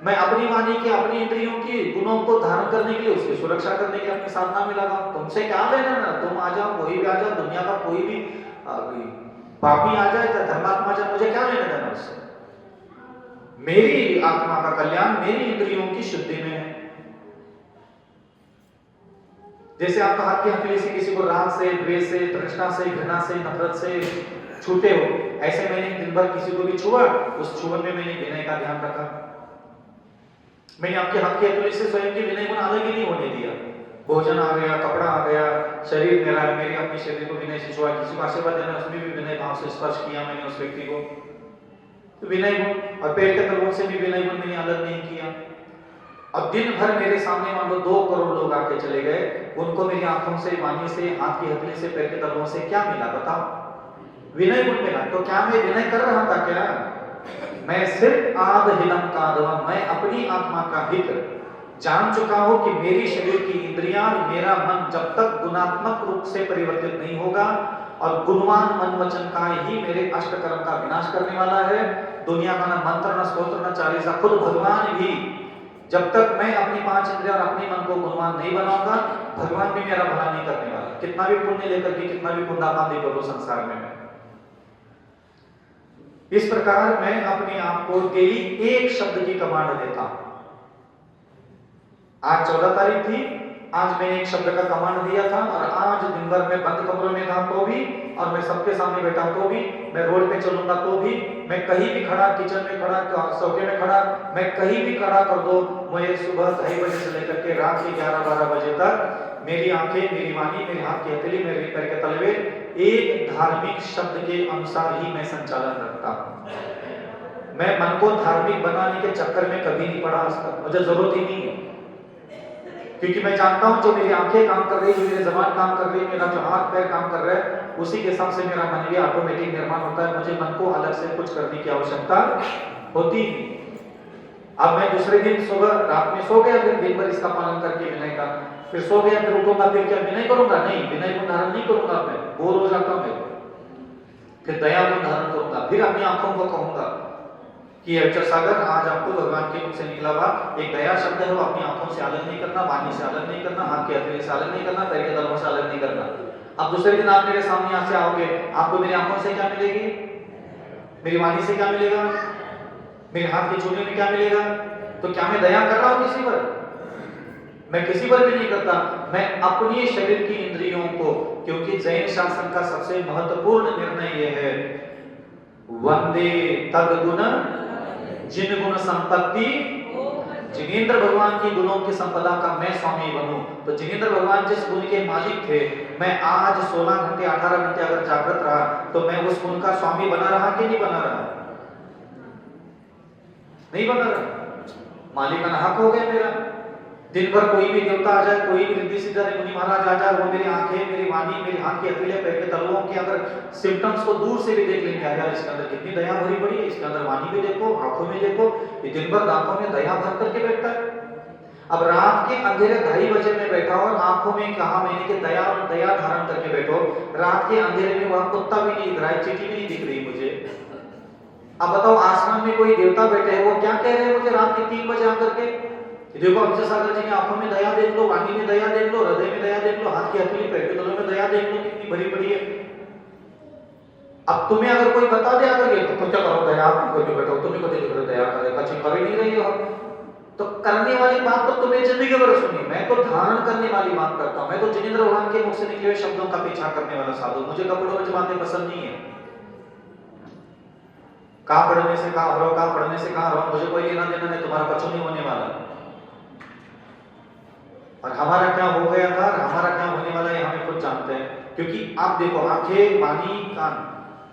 मैं अपनी वाणी की, अपनी इंद्रियों की गुणों को धारण करने के लिए, उसकी सुरक्षा करने के लिए अपनी साधना में लगा। तुमसे क्या लेना ना, तुम आ जाओ, कोई भी आ जाओ, दुनिया का कोई भी पापी आ जाए या धर्मात्मा आ जाए, मुझे क्या लेना देना उससे? मेरी आत्मा का कल्याण मेरी इंद्रियों की शुद्धि में है। जैसे आप कहा कि हथेली से किसी को राग से, द्वेष से, तृष्णा से, घृणा से, नफरत से छूते हो, ऐसे मैंने दिन भर किसी को भी छुआ, उस छुवन में मैंने विनय का ध्यान रखा। मैंने आपके हाथ की हथेली से स्वयं के विनय गुण अलग ही नहीं होने दिया। भोजन आ गया, कपड़ा आ गया, शरीर मेरा, मेरे अपने शरीर को विनय से छुआ, किसी को आशीर्वाद देना, उसमें भी विनय भाव से स्पर्श किया मैंने उस व्यक्ति को, तो विनय गुण। और पैर के तलवों से भी विनय गुण मैंने अलग नहीं किया। अब दिन भर मेरे सामने मान लो 2 करोड़ लोग आके चले गए, उनको मेरी आंखों से, वाणी से, हाथ की हथेली से, पैर के तलवों से क्या मिला बताओ? विनय गुण मिला। तो क्या मैं विनय कर रहा था? क्या मैं सिर्फ आद हिलम कादवम, मैं अपनी आत्मा का हित जान चुका हूं कि मेरी शरीर की इंद्रियां, मेरा मन जब तक गुणात्मक रूप से परिवर्तित नहीं होगा और गुणवान मन वचन का ही मेरे अष्टकर्म का विनाश करने वाला है। दुनिया का न मंत्र, न स्तोत्र, न चालीसा, खुद भगवान भी, जब तक मैं अपनी 5 इंद्रियां और अपने मन को गुणवान नहीं बनाऊंगा, भगवान भी मेरा भला नहीं करने वाला। कितना भी पुण्य लेकर के, कितना भी पुण्यकाम करो संसार में। इस प्रकार मैं अपने आप को डेली एक शब्द की कमांड देता हूं। आज 14 तारीख थी, आज मैंने एक शब्द का कमांड दिया था और आज दिन भर मैं बंद कमरों में था तो भी, और मैं सबके सामने बैठा तो भी, मैं रोड पे चलूंगा तो भी, मैं कहीं भी खड़ा, किचन में खड़ा, सोफे में खड़ा, मैं कहीं भी खड़ा कर दो, मुझे सुबह 2:30 बजे से लेकर के रात के 11-12 बजे तक मेरी आंखें, मेरी वाणी, मेरे हाथ की हथेली, मेरे पैर के तलवे एक धार्मिक शब्द के अनुसार ही मैं संचालन रखता हूं। मैं मन को धार्मिक बनाने के चक्कर में कभी नहीं पड़ा आज तक, मुझे जरूरत ही नहीं है। क्योंकि मैं जानता हूं जो मेरी आंखें काम कर रही है, जो मेरी जबान काम कर रही है, मेरा जो हाथ पैर काम कर रहा है, उसी के हिसाब से मेरा मन भी ऑटोमेटिक निर्माण होता है। मुझे मन को अलग से कुछ करने की आवश्यकता होती नहीं। अब मैं दूसरे दिन सुबह रात में सो गया, फिर दिन भर इसका पालन करके विनय का, फिर सो गया, फिर उठूंगा, फिर क्या विनय करूंगा? नहीं, विनय को धारण नहीं करूंगा, मैं बोर हो जाता हूं। फिर दया को धारण करूंगा, फिर अपनी आंखों को कहूंगा कि अविचल सागर, आज आपको भगवान के मुख से निकला हुआ एक दया शब्द है, वो अपनी आंखों से अलग नहीं करना, वाणी से अलग नहीं करना, हाथ के हथेली से अलग नहीं करना, पैर के तलवों से अलग नहीं करना। अब दूसरे दिन आप मेरे सामने यहाँ से आओगे, आपको मेरी आंखों से क्या मिलेगी? मेरी वाणी से क्या मिलेगा? मेरे हाथ के छूने में क्या मिलेगा? तो क्या मैं दया कर रहा हूं किसी पर? मैं किसी पर भी नहीं करता, मैं अपनी शरीर की इंद्रियों को, क्योंकि जैन शासन का सबसे महत्वपूर्ण निर्णय यह है, वंदे तद गुण जिन गुण संपत्ति, जिनेंद्र भगवान की गुणों की संपदा का मैं स्वामी बनूं। तो जिनेंद्र भगवान जिस गुण के मालिक थे, मैं आज 16 घंटे 18 घंटे अगर जागृत रहा तो मैं उस गुण का स्वामी बना रहा कि नहीं बना रहा? नहीं बना रहा। मालिक अनहक हो गया मेरा। दिन भर कोई भी देवता आ जाए, कोई भी रिद्धि सिद्धि मुनि महाराज आ जाए, वो मेरी आंखें, मेरी वाणी, मेरी हाथ की हथेली, पैर के तलवों के अगर सिम्टम्स को दूर से भी देख लेंगे, यार इसके अंदर कितनी दया भरी पड़ी है, इसके अंदर वाणी भी देखो, आंखों में देखो, ये दिन भर आंखों में दया भर करके बैठता है। अब रात के अंधेरे 2:30 बजे में बैठा और आंखों में कहा मैंने कि दया धारण करके बैठो, रात के अंधेरे में वह कुत्ता भी नहीं दिख रहा है, चींटी भी नहीं दिख रही मुझे, अब बताओ आसमान में कोई देवता बैठे हैं, वो क्या कह रहे हैं मुझे रात के 3 बजे आकर के, देखो अविचल सागर जी की आंखों में दया देख लो, वाणी में दया देख लो, हृदय में दया देख लो, हाथ की हथेली पैर के तलों में दया देख लो, कितनी भरी पड़ी है। अब तुम्हें अगर कोई बता दिया करके तो क्या करो, दया आपको जो बैठो तुम्हें को देख रहे दया करे, कच्ची कर ही नहीं रही हो, तो करने वाली बात तो तुम्हें जिंदगी भर सुनी, मैं तो धारण करने वाली बात करता हूं। मैं तो जिनेंद्र भगवान के मुख से निकले हुए शब्दों का पीछा करने वाला साधु, मुझे कपड़ों में बातें पसंद नहीं है। कहां पढ़ने से कहां रहो, कहां पढ़ने से कहां रहो, मुझे कोई लेना देना नहीं, तुम्हारा कछु नहीं होने वाला। और हमारा क्या हो गया था, हमारा क्या होने वाला है हमें खुद जानते हैं। क्योंकि आप देखो आंखें, वाणी, कान,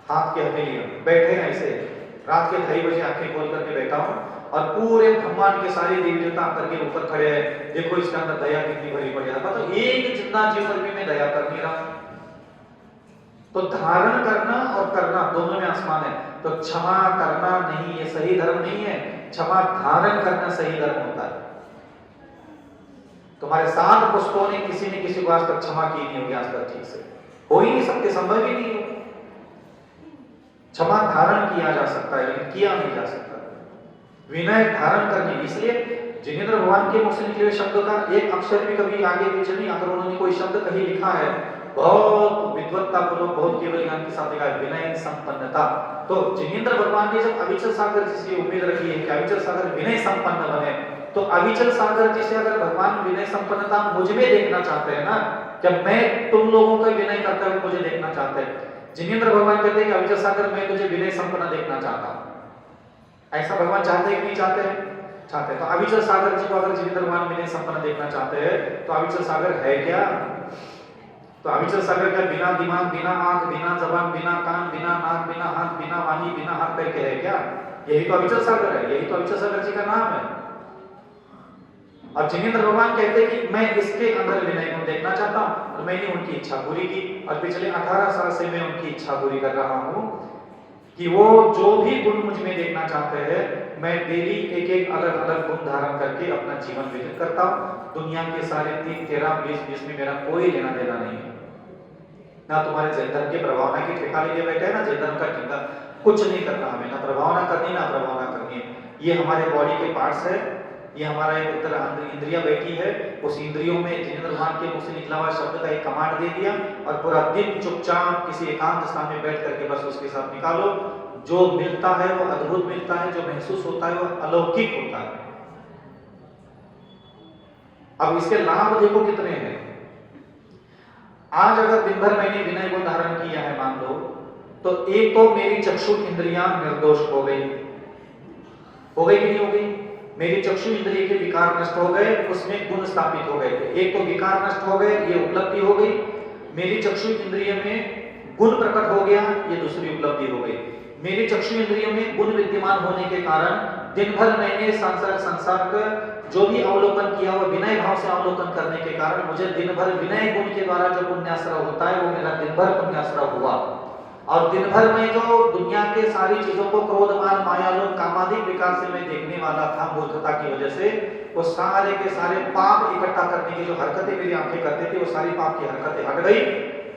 हाथ की हथेलियां, बैठे हैं ऐसे रात के 2:30 बजे आंखें खोल करके बैठा हूं और पूरे ब्रह्मांड के सारे देवी देवता आकर के ऊपर खड़े हैं, देखो इसके अंदर दया कितनी भरी पड़ी है। मतलब एक जिंदा जीव पर भी मैं दया कर नहीं रहा। तो धारण करना और करना दोनों में आसमान है। तो क्षमा करना नहीं, ये सही धर्म नहीं है, क्षमा धारण करना सही धर्म होता है। तुम्हारे 7 पुष्पों ने किसी न किसी को आज तक क्षमा की नहीं होगी, आज तक ठीक से हो ही नहीं सकते, संभव ही नहीं हो। क्षमा धारण किया जा सकता है लेकिन किया नहीं जा सकता। विनय धारण करने, इसलिए जिनेंद्र भगवान के मुख से निकले हुए शब्द का एक अक्षर भी कभी आगे पीछे नहीं, अगर उन्होंने कोई शब्द कहीं लिखा है बहुत विद्वत्ता पूर्वक, बहुत केवल ज्ञान के साथ लिखा है, विनय संपन्नता। तो जिनेंद्र भगवान ने जब अविचल सागर जी से उम्मीद रखी है कि अविचल सागर विनय संपन्न बने, तो अविचल सागर जी से अगर भगवान विनय संपन्नता मुझ में देखना चाहते हैं ना, जब मैं तुम लोगों का विनय करते हुए मुझे देखना चाहते हैं, जिनेंद्र भगवान कहते हैं कि अविचल सागर मैं तुझे विनय संपन्न देखना चाहता हूं। ऐसा भगवान चाहते हैं कि नहीं चाहते हैं? चाहते हैं। तो अविचल सागर जी को अगर जिनेंद्र भगवान विनय संपन्न देखना चाहते हैं तो अविचल सागर है क्या? तो अविचल सागर क्या बिना दिमाग, बिना आंख, बिना जबान, बिना कान, बिना नाक, बिना हाथ, बिना वाणी, बिना हाथ पैर के है क्या? यही तो अविचल सागर है, यही तो अविचल सागर जी का नाम है। और जिनेंद्र भगवान कहते हैं कि मैं इसके अंदर विनय को देखना चाहता हूं, और मैंने उनकी इच्छा पूरी की, और पिछले 18 साल से मैं उनकी इच्छा पूरी कर रहा हूं कि वो जो भी गुण मुझ में देखना चाहते हैं, मैं डेली एक एक अलग अलग गुण धारण करके अपना जीवन व्यतीत करता हूं। दुनिया के सारे 3, 13, 20 में मेरा कोई लेना देना नहीं है। ना तुम्हारे जैन धर्म के प्रभावना की ठेका लिए बैठे हैं, ना जैन धर्म का ठेका, कुछ नहीं करना हमें, ना प्रभावना करनी ना प्रभावना करनी है। ये हमारे बॉडी के पार्ट्स है, ये हमारा एक उत्तर इंद्रिया बैठी है, उस इंद्रियों में जिनेंद्र भगवान के मुख से निकला हुआ शब्द का एक कमांड दे दिया और पूरा दिन चुपचाप किसी एकांत स्थान में बैठ करके बस उसके साथ निकालो। जो मिलता है वो अद्भुत मिलता है, जो महसूस होता है वो अलौकिक होता है। अब इसके लाभ देखो कितने हैं। आज अगर दिन भर मैंने विनय को धारण किया है मान लो, तो एक तो मेरी चक्षु इंद्रियां निर्दोष हो गई कि नहीं हो गई? मेरी चक्षु इंद्रिय के विकार नष्ट हो गए, उसमें गुण स्थापित हो गए। एक तो विकार नष्ट हो गए, ये उपलब्धि हो गई। मेरी चक्षु इंद्रिय में गुण प्रकट हो गया, ये दूसरी उपलब्धि हो गई। मेरी चक्षु इंद्रियों में गुण विद्यमान होने के कारण दिन भर मैंने संसार का जो भी अवलोकन किया वो विनय भाव से अवलोकन करने के कारण मुझे दिन भर विनय गुण के द्वारा जो पुण्याश्रय होता है वो मेरा दिन भर पुण्याश्रय हुआ। और दिन भर में जो दुनिया के सारी चीजों को क्रोध, मान, माया, लोभ, कामादिक विकार से मैं देखने वाला था मूर्खता की वजह से, वो सारे के सारे पाप इकट्ठा करने की जो हरकतें मेरी आंखें करते थे वो सारी पाप की हरकतें हट गई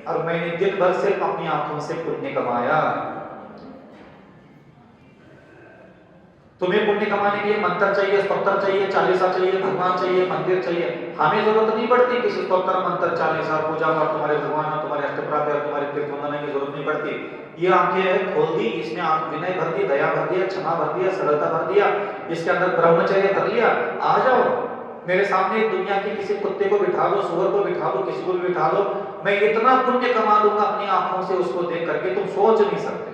और मैंने दिन भर सिर्फ अपनी आंखों से पुण्य कमाया। तुम्हें पुण्य कमाने के लिए मंत्र चाहिए, स्तोत्र चाहिए, चालीसा चाहिए, भगवान चाहिए, मंदिर चाहिए। हमें जरूरत नहीं पड़ती किसी स्तोत्र, मंत्र, चालीसा, पूजा पाठ, तुम्हारे भगवान और तुम्हारे अष्टप्राद और तुम्हारे तीर्थ वंदना की जरूरत नहीं पड़ती। ये आंखें खोल दी, इसमें आप विनय भर दी, दया भर दिया, क्षमा भर दिया, सरलता भर दिया, इसके अंदर ब्रह्मचर्य भर लिया। आ जाओ मेरे सामने दुनिया के किसी कुत्ते को बिठा दो, सुअर को बिठा दो, किसी को भी बिठा दो, मैं इतना पुण्य कमा दूंगा अपनी आंखों से उसको देख करके तुम सोच नहीं सकते।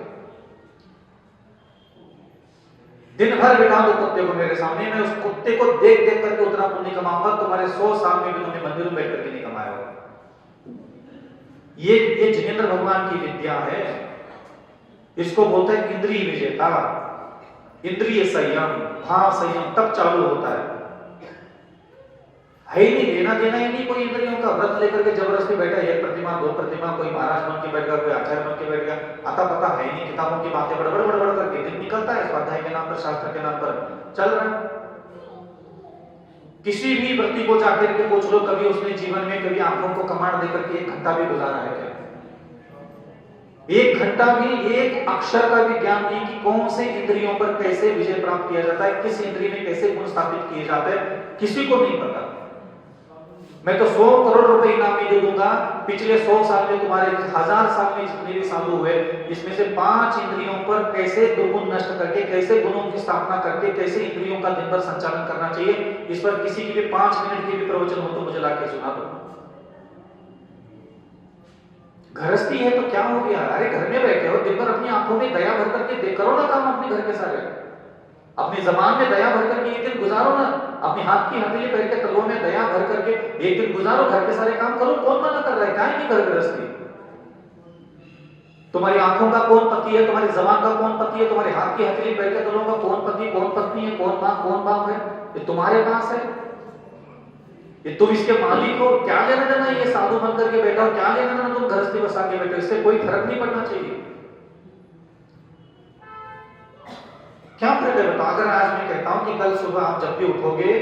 दिन भर बिठा दो कुत्ते को मेरे सामने, मैं उस कुत्ते को देख देख करके उतना पुण्य कमाऊंगा तुम्हारे 100 साल में भी तुमने मंदिर में बैठ करके नहीं कमाया होगा। ये जिनेंद्र भगवान की विद्या है, इसको बोलते हैं इंद्रिय विजेता। इंद्रिय संयम, भाव संयम तब चालू होता है ही नहीं, लेना देना ही नहीं कोई इंद्रियों का। व्रत लेकर के जबरदस्ती बैठा, एक प्रतिमा, 2 प्रतिमा, कोई महाराज बन के बैठ गया, कोई आचार्य बन के बैठ गया, आता पता है नहीं, किताबों की बातें बड़बड़ बड़बड़ करके दिन निकलता है स्वाध्याय के नाम पर, शास्त्र के नाम पर चल रहा है। किसी भी व्यक्ति को जाकर के पूछ लो कभी उसने जीवन में कभी आंखों को कमांड देकर के 1 घंटा भी गुजारा है क्या? 1 घंटा भी एक अक्षर का भी ज्ञान नहीं कि कौन से इंद्रियों पर कैसे विजय प्राप्त किया जाता है, किस इंद्रिय में कैसे गुण स्थापित किए जाते हैं, किसी को नहीं पता। मैं तो 100 करोड़ रुपए इनाम भी दे दूंगा, पिछले 100 साल में तुम्हारे 1000 साल में जितने भी साल हुए, इसमें से 5 इंद्रियों पर कैसे दुर्गुण नष्ट करके, कैसे गुणों की स्थापना करके, कैसे इंद्रियों का दिन भर संचालन करना चाहिए, इस पर किसी की भी 5 मिनट की भी प्रवचन हो तो मुझे लाके सुना दो। गृहस्थी है तो क्या हो गया? अरे घर में बैठे हो, दिन भर अपनी आंखों में दया भर करके देख करो ना काम अपने घर के सारे, अपनी जबान में दया भर करके एक दिन गुजारो ना, अपनी हाथ की हथेली पैर के तलवों में दया भर करके एक दिन गुजारो, घर के सारे काम करो। कौन मना कर रहा है? काहे नहीं घर गृहस्थी? तुम्हारी आंखों का कौन पति है, तुम्हारी जबान का कौन पति है, तुम्हारे हाथ की हथेली पैर के तलवों का कौन पति कौन पत्नी है, कौन मां कौन बाप है, ये तुम्हारे पास है। ये तुम इसके मालिक हो, क्या लेना देना ये साधु बन करके बैठा हो, क्या लेना देना तुम गृहस्थी बसा के बैठे हो, इससे कोई फर्क नहीं पड़ना चाहिए। क्या फर्क है बताओ? अगर आज मैं कहता हूं कि कल सुबह आप जब भी उठोगे,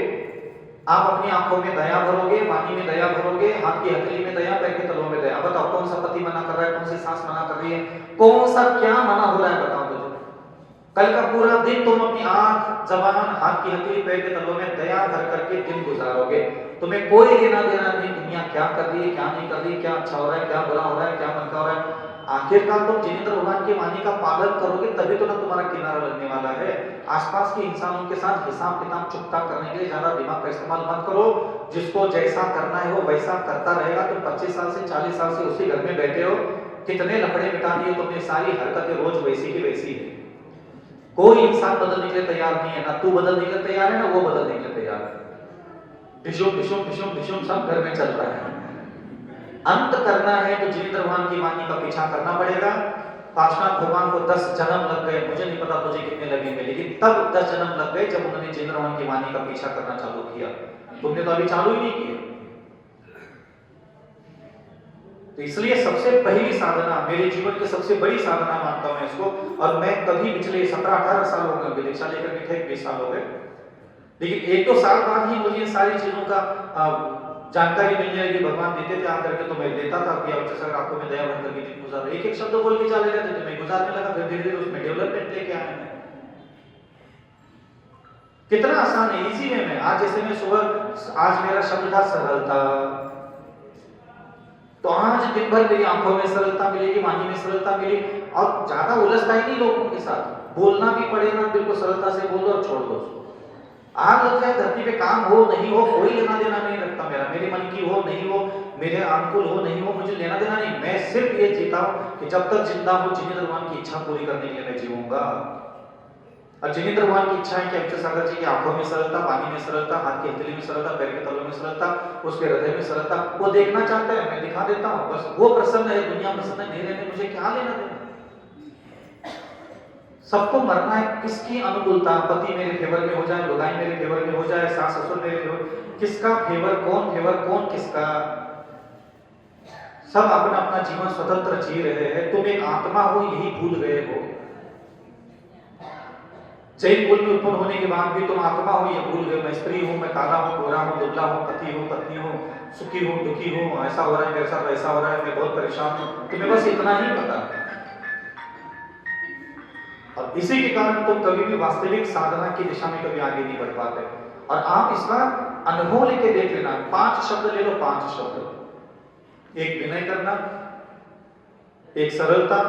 आप अपनी आंखों में दया भरोगे, वाणी में दया भरोगे, हाथ की हथेली में दया, पैर के तलवों में दया, बताओ कौन सा पति मना कर रहा है, कौन सी सास मना कर रही है, कौन सा क्या मना हो रहा है बताओ मुझे। कल का पूरा दिन तुम अपनी आंख, जबान, हाथ की हथेली, पैर के तलवों में दया भर करके दिन गुजारोगे, तुम्हें कोई लेना देना नहीं दुनिया क्या कर रही है, क्या नहीं कर रही, क्या अच्छा हो रहा है, क्या बुरा हो रहा है, क्या मन का हो रहा है। आखिरकार तुम जिनेंद्र भगवान की वाणी का पालन करोगे तभी तो ना तुम्हारा किनारा लगने वाला है। आसपास के इंसानों के साथ हिसाब किताब चुकता करने के लिए ज्यादा दिमाग का इस्तेमाल मत करो। जिसको जैसा करना है वो वैसा करता रहेगा। तुम 25 साल से 40 साल से उसी घर में बैठे हो, कितने लफड़े मिटा दिए तुमने, सारी हरकतें रोज वैसी की वैसी है। कोई इंसान बदलने के लिए तैयार नहीं है, ना तू बदलने के लिए तैयार है ना वो बदलने के लिए तैयार है। डिशुम डिशुम डिशुम डिशुम सब घर में चल रहा है। अंत करना है तो जिनेंद्र भगवान की वाणी का पीछा करना पड़ेगा। पार्श्वनाथ भगवान को 10 जन्म लग गए, मुझे नहीं पता तुझे कितने लगेंगे, लेकिन तब 10 जन्म लग गए जब उन्होंने जिनेंद्र भगवान की वाणी का पीछा करना चालू किया। तुमने तो अभी चालू ही नहीं किया। तो इसलिए सबसे पहली साधना, मेरे जीवन की सबसे बड़ी साधना मानता हूं इसको, और मैं कभी पिछले 17-18 साल हो गए दीक्षा लेकर के थे, 20 साल हो गए, लेकिन 1-2 साल बाद ही मुझे सारी चीजों का जानकारी मिल जाएगी। भगवान देते थे आकर के, तो मैं देता था कि अब जैसा आपको में दया भर करके दिन गुजार, एक एक शब्द बोल के चले जाते थे, मैं गुजारने लगा, फिर धीरे धीरे उसमें डेवलपमेंट लेके आया मैं। कितना आसान है, इजी वे में। आज जैसे मैं सुबह, आज मेरा शब्द था सरलता, तो आज दिन भर मेरी आंखों में सरलता मिलेगी, वाणी में सरलता मिली, और ज्यादा उलझता ही नहीं लोगों के साथ। बोलना भी पड़ेगा, बिल्कुल सरलता से बोल दो और छोड़ दो। आग लग जाए धरती पे, काम हो नहीं हो कोई लेना देना नहीं रखता मेरा, मेरे मन की हो नहीं हो, मेरे अनुकूल हो नहीं हो, मुझे लेना देना नहीं। मैं सिर्फ ये जीता हूं कि जब तक जिंदा हूं जिनेंद्र भगवान की इच्छा पूरी करने के लिए मैं जीऊंगा। और जिनेंद्र भगवान की इच्छा है कि अक्षय सागर जी की आंखों में सरलता, पानी में सरलता, हाथ की हथेली में सरलता, पैर के तलों में सरलता, उसके हृदय में सरलता, वो देखना चाहता है, मैं दिखा देता हूं, बस वो प्रसन्न है, दुनिया प्रसन्न है, मेरे में मुझे क्या लेना देना। सबको मरना है, किसकी अनुकूलता, पति मेरे फेवर में हो जाए, लुगाई मेरे फेवर में हो जाए, सास ससुर मेरे फेवर, किसका फेवर, कौन किसका, सब अपना अपना जीवन स्वतंत्र जी रहे हैं। तुम एक आत्मा हो यही भूल गए हो। जैन कुल में उत्पन्न होने के बाद भी तुम आत्मा हो ये भूल गए। मैं स्त्री हूं, मैं काला हूं, गोरा हूं, दुबला हूं, पति हूं, पत्नी हूं, सुखी हूं, दुखी हूं, ऐसा हो रहा है मेरे साथ, वैसा हो रहा है, मैं बहुत परेशान हूं। तुम्हें बस इतना ही पता है, और इसी के कारण तुम कभी भी वास्तविक साधना की दिशा में कभी आगे नहीं बढ़ पाते। और आप इसका अनुभव लेके देख लेना। 5 शब्द ले लो, 5 शब्द। एक विनय करना, एक सरलता,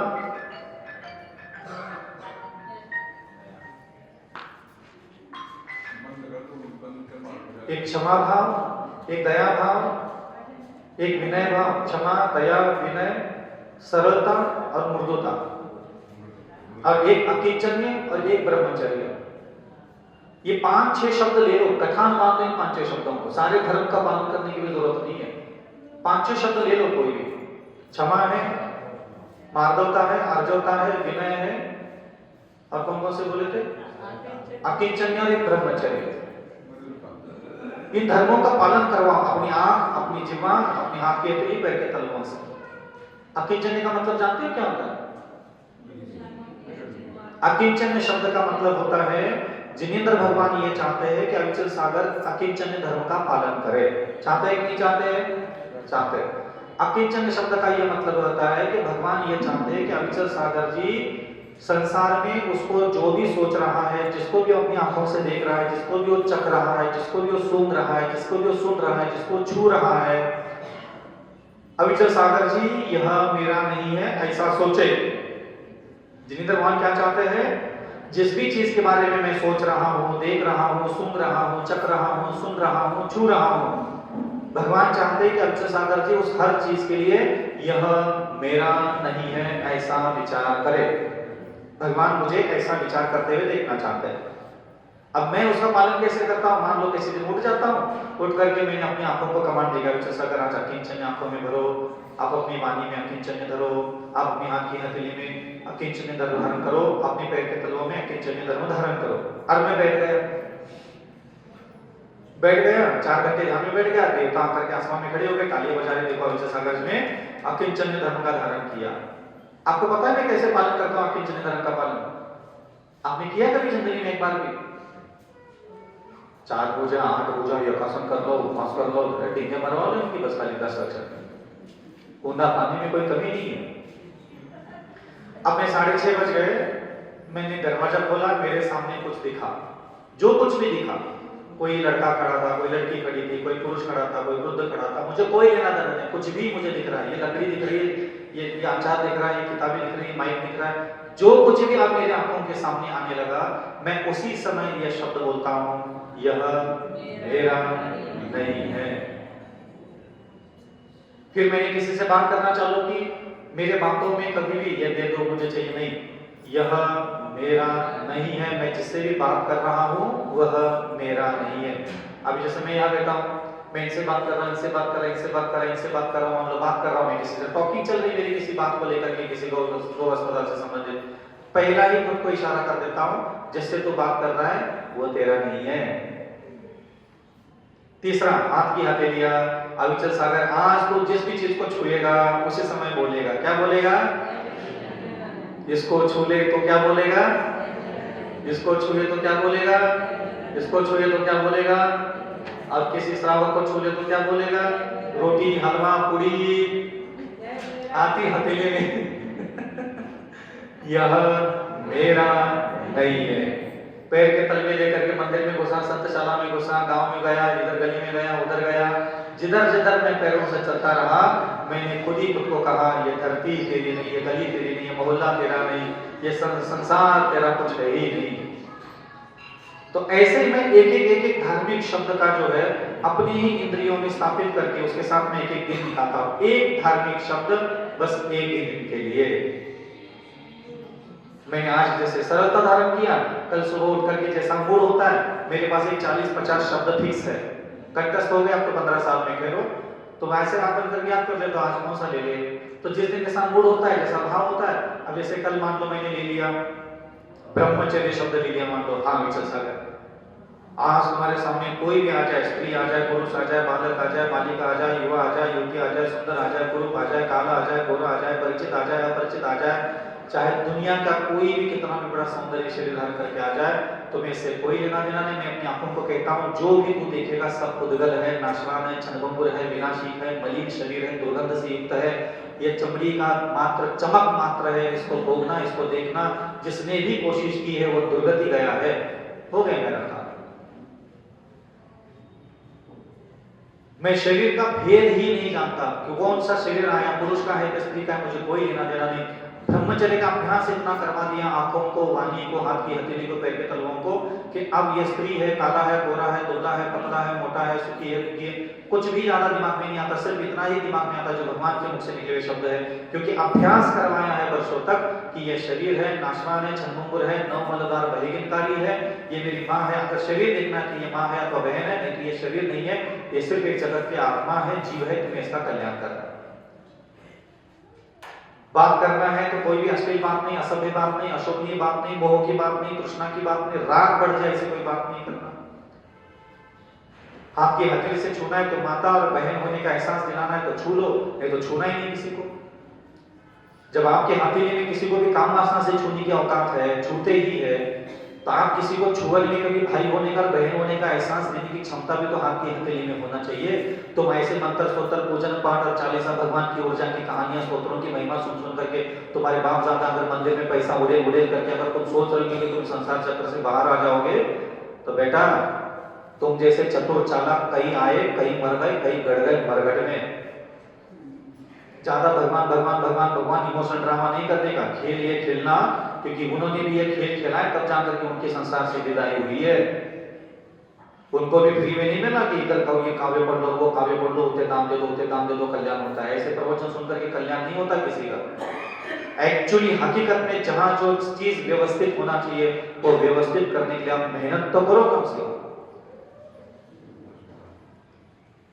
एक क्षमा भाव, एक दया भाव, एक विनय भाव, क्षमा, दया, विनय, सरलता और मृदुता, और एक अकिंचन्य और एक ब्रह्मचर्य। ये 5-6 शब्द ले लो, कठान मान लो इन 5-6 शब्दों को। सारे धर्म का पालन करने की भी जरूरत नहीं है। 5-6 शब्द ले लो कोई भी। क्षमा है, मार्दवता है, आर्जवता है, विनय है, और कौन से बोले थे? अकिंचन्य और एक ब्रह्मचर्य। इन धर्मों का पालन करवाओ अपनी आंख, अपनी जीवान, अपनी हाथ की हथेली, पैर के तलवों से। अकिंचन्य का मतलब जानते हैं क्या होता है? अकिंचन्य शब्द का मतलब होता है, जिनेंद्र भगवान ये चाहते हैं कि अक्षय सागर अकिंचन्य धर्म का पालन करे। चाहते हैं कि नहीं चाहते हैं? चाहते हैं। अकिंचन शब्द का ये मतलब होता है कि भगवान ये चाहते हैं कि अविचल सागर जी संसार में उसको जो भी सोच रहा है, जिसको भी अपनी आंखों से देख रहा है, जिसको भी वो चख रहा है, जिसको भी वो सूंघ रहा है, जिसको भी वो सुन रहा है, जिसको छू रहा है, अविचल सागर जी यह मेरा नहीं है ऐसा सोचे। जिनेंद्र भगवान क्या चाहते हैं? जिस भी चीज के बारे में मैं सोच रहा हूँ, देख रहा हूँ, सूंघ रहा हूँ, चख रहा हूँ, सुन रहा हूँ, छू रहा हूँ, भगवान चाहते हैं कि अविचल सागर जी उस हर चीज के लिए यह मेरा नहीं है ऐसा विचार करे। भगवान मुझे ऐसा विचार करते हुए देखना चाहते हैं। अब मैं उसका पालन कैसे करता हूँ? मान लो किसी दिन उठ जाता हूँ, उठ करके मैंने अपनी आंखों को कमांड दिया, अविचल सागर आज अकिंचन आंखों में भरो, आप अपनी वाणी में अकिंचन धरो, आप अपनी हाथ की हथेली में अकिंचन धर्म धारण करो, अपने पैर के तलवों में अकिंचन धर्म धारण करो। और मैं बैठ गया 4 घंटे ध्यान में बैठ गया, देवता आकर के आसमान में खड़े हो गए, तालियां बजा रहे, देखो अविचल सागर में अकिंचन धर्म का धारण किया। आपको पता है मैं कैसे पालन करता हूँ अकिंचन धर्म का पालन? आपने किया कभी जिंदगी में एक बार भी? 4 पूजा 8 पूजा यकासन कर लो, उपवास कर लो, टीके मरवा लो इनकी, बस खाली 10 अक्षर बूंदा पानी में कोई कमी नहीं है। अब मैं 6:30 बज गए, मैंने दरवाजा खोला, मेरे सामने कुछ दिखा, जो कुछ भी दिखा, कोई लड़का खड़ा था, कोई लड़की खड़ी थी, कोई पुरुष खड़ा था, कोई वृद्ध खड़ा था, मुझे कोई लेना देना नहीं, कुछ भी मुझे दिख रहा है, ये लकड़ी दिख रही है, ये अचार दिख रहा है, ये किताबें दिख रही है, माइक दिख रहा है, जो कुछ भी अब मेरे आंखों के सामने आने लगा, मैं उसी समय यह शब्द बोलता हूँ, यह मेरा नहीं है। फिर मैंने किसी से बात करना चालू की, मेरे बातों में कभी भी ये दे दो मुझे चाहिए नहीं, यह मेरा नहीं है, मैं जिससे भी बात कर रहा हूँ वह मेरा नहीं है। अभी जैसे मैं यहाँ बैठा हूँ, मैं इनसे बात कर रहा हूँ, इनसे बात कर रहा हूँ, इनसे बात कर रहा हूँ, इनसे बात कर रहा हूँ, मतलब बात कर रहा हूँ, मैं किसी से टॉकिंग चल रही मेरी किसी बात को लेकर के, किसी गौ अस्पताल से संबंधित, पहला ही खुद को इशारा कर देता हूँ, जिससे तू बात कर रहा है वो तेरा नहीं है। तीसरा, हाथ की हथेलियां, अविचल सागर आज तो जिस भी चीज को छुएगा उसी समय बोलेगा, क्या बोलेगा? इसको छू ले तो क्या बोलेगा? इसको छुए तो क्या बोलेगा? इसको छुए तो क्या बोलेगा? अब किसी श्रावक को छू ले तो क्या बोलेगा? रोटी, हलवा, पूरी आती हथेली में यह मेरा नहीं है। पैर के तलवे लेकर के मंदिर में घुसा, संतशाला में घुसा, गांव में गया, इधर गली में गया, उधर गया, जिधर जिधर मैं पैरों से चलता रहा, मैंने खुद ही खुद को कहा, ये धरती तेरी नहीं, ये गली तेरी नहीं, ये मोहल्ला तेरा नहीं, ये संसार तेरा कुछ है ही नहीं। तो ऐसे ही मैं एक धार्मिक शब्द का जो है अपनी ही इंद्रियों में स्थापित करके उसके साथ में एक दिन दिखाता हूं, एक धार्मिक शब्द बस एक ही दिन के लिए। मैंने आज जैसे सरलता धारण किया, कल सुबह उठ करके जैसा मूड होता है, मेरे पास एक 40-50 शब्द फिक्स है, कंटस्थ हो गए अब तो 15 साल में कह लो, तो वैसे आप करके याद कर ले, तो आज कौन सा ले ले, तो जिस दिन जैसा मूड होता है, जैसा भाव होता है। अब जैसे कल मान लो मैंने ले लिया ब्रह्मचर्य शब्द ले लिया, मान लो अविचल सागर, आज तुम्हारे सामने कोई भी आ जाए, स्त्री आ जाए, पुरुष आ जाए, बालक आ जाए, बालिका आ जाए, युवा आ जाए, युवती आ जाए, सुंदर आ जाए, कुरूप आ जाए, काला आ जाए, गोरा आ जाए, परिचित आ जाए, अपरिचित आ जाए, चाहे दुनिया का कोई भी कितना भी बड़ा सौंदर्य शरीर धारण करके आ जाए, तो मैं इससे कोई लेना देना नहीं। मैं अपनी आंखों को कहता हूँ, जो भी तू देखेगा सब उद्गल है, नाशवान है, क्षणभंगुर है, विनाशी है, मलिन शरीर है, दुर्गंध से युक्त है, ये चमड़ी का मात्र चमक मात्र है, इसको भोगना, इसको देखना, जिसने भी कोशिश की है वो दुर्गति गया है, हो गया मेरा काम। मैं शरीर का भेद ही नहीं जानता कि कौन सा शरीर आया, पुरुष का है, स्त्री का है, मुझे कोई लेना देना नहीं। ब्रह्मचर्य का अभ्यास इतना करवा दिया आंखों को, वाणी को, हाथ की हथेली को, पैर के तलवों को, कि अब ये स्त्री है, काला है, गोरा है, दुबला है, पतला है, मोटा है, सुखी है, दुखी है, कुछ भी ज्यादा दिमाग में नहीं आता, सिर्फ इतना ही दिमाग में आता जो भगवान के मुख से निकले हुए शब्द है, क्योंकि अभ्यास करवाया है वर्षों तक कि ये शरीर है, नाशवान है, क्षणभंगुर है, नवमलदार बहिर्गमकारी है, ये मेरी माँ है। अगर शरीर देखना कि ये माँ है अथवा बहन है, नहीं तो ये शरीर नहीं है, ये सिर्फ एक जगत की आत्मा है, जीव है, तुम्हें इसका कल्याण करना। बात करना है तो कोई भी अश्लील बात नहीं, असभ्य बात नहीं, अशोभनीय बात नहीं, मोह की बात नहीं, तृष्णा की बात नहीं, राग बढ़ जाए ऐसी कोई बात नहीं करना। हाथ की हथेली से छूना है तो माता और बहन होने का एहसास दिलाना है तो छू लो, नहीं तो छूना ही नहीं किसी को। जब आपके हथेली में किसी को भी काम वासना से छूने की औकात है, छूते ही है, तो आप किसी को छुआ नहीं, कभी भाई होने का बहन होने का एहसास देने की क्षमता भी तो आपकी हथेली में होना चाहिए। तुम ऐसे मंत्र स्तोत्र पूजन पाठ और चालीसा भगवान की ऊर्जा की कहानियां स्तोत्रों की महिमा सुन सुन करके तुम्हारे बाप दादा अगर मंदिर में पैसा उड़े उड़े करके अगर तुम सोच रहे हो कि तुम संसार चक्र से बाहर आ जाओगे, तो बेटा तुम जैसे चतुर चालाक कई आए, कई मर गए, कई गड़ गए मरगट में। ज्यादा भगवान भगवान भगवान भगवान इमोशन ड्रामा नहीं करने का, खेल ये खेलना, क्योंकि उन्होंने भी ये खेल खेला है तब जाकर के उनके संसार से विदाई हुई है। उनको भी फ्री में नहीं मिला कि इधर कहो ये काव्य पढ़ लो, वो काव्य पढ़ लो, उतने दाम दे दो, उतने दाम दे दो, कल्याण होता है। ऐसे प्रवचन सुनकर के कल्याण नहीं होता किसी का। एक्चुअली हकीकत में जहां जो चीज व्यवस्थित होना चाहिए वो व्यवस्थित करने के लिए आप मेहनत तो करो कम से कम।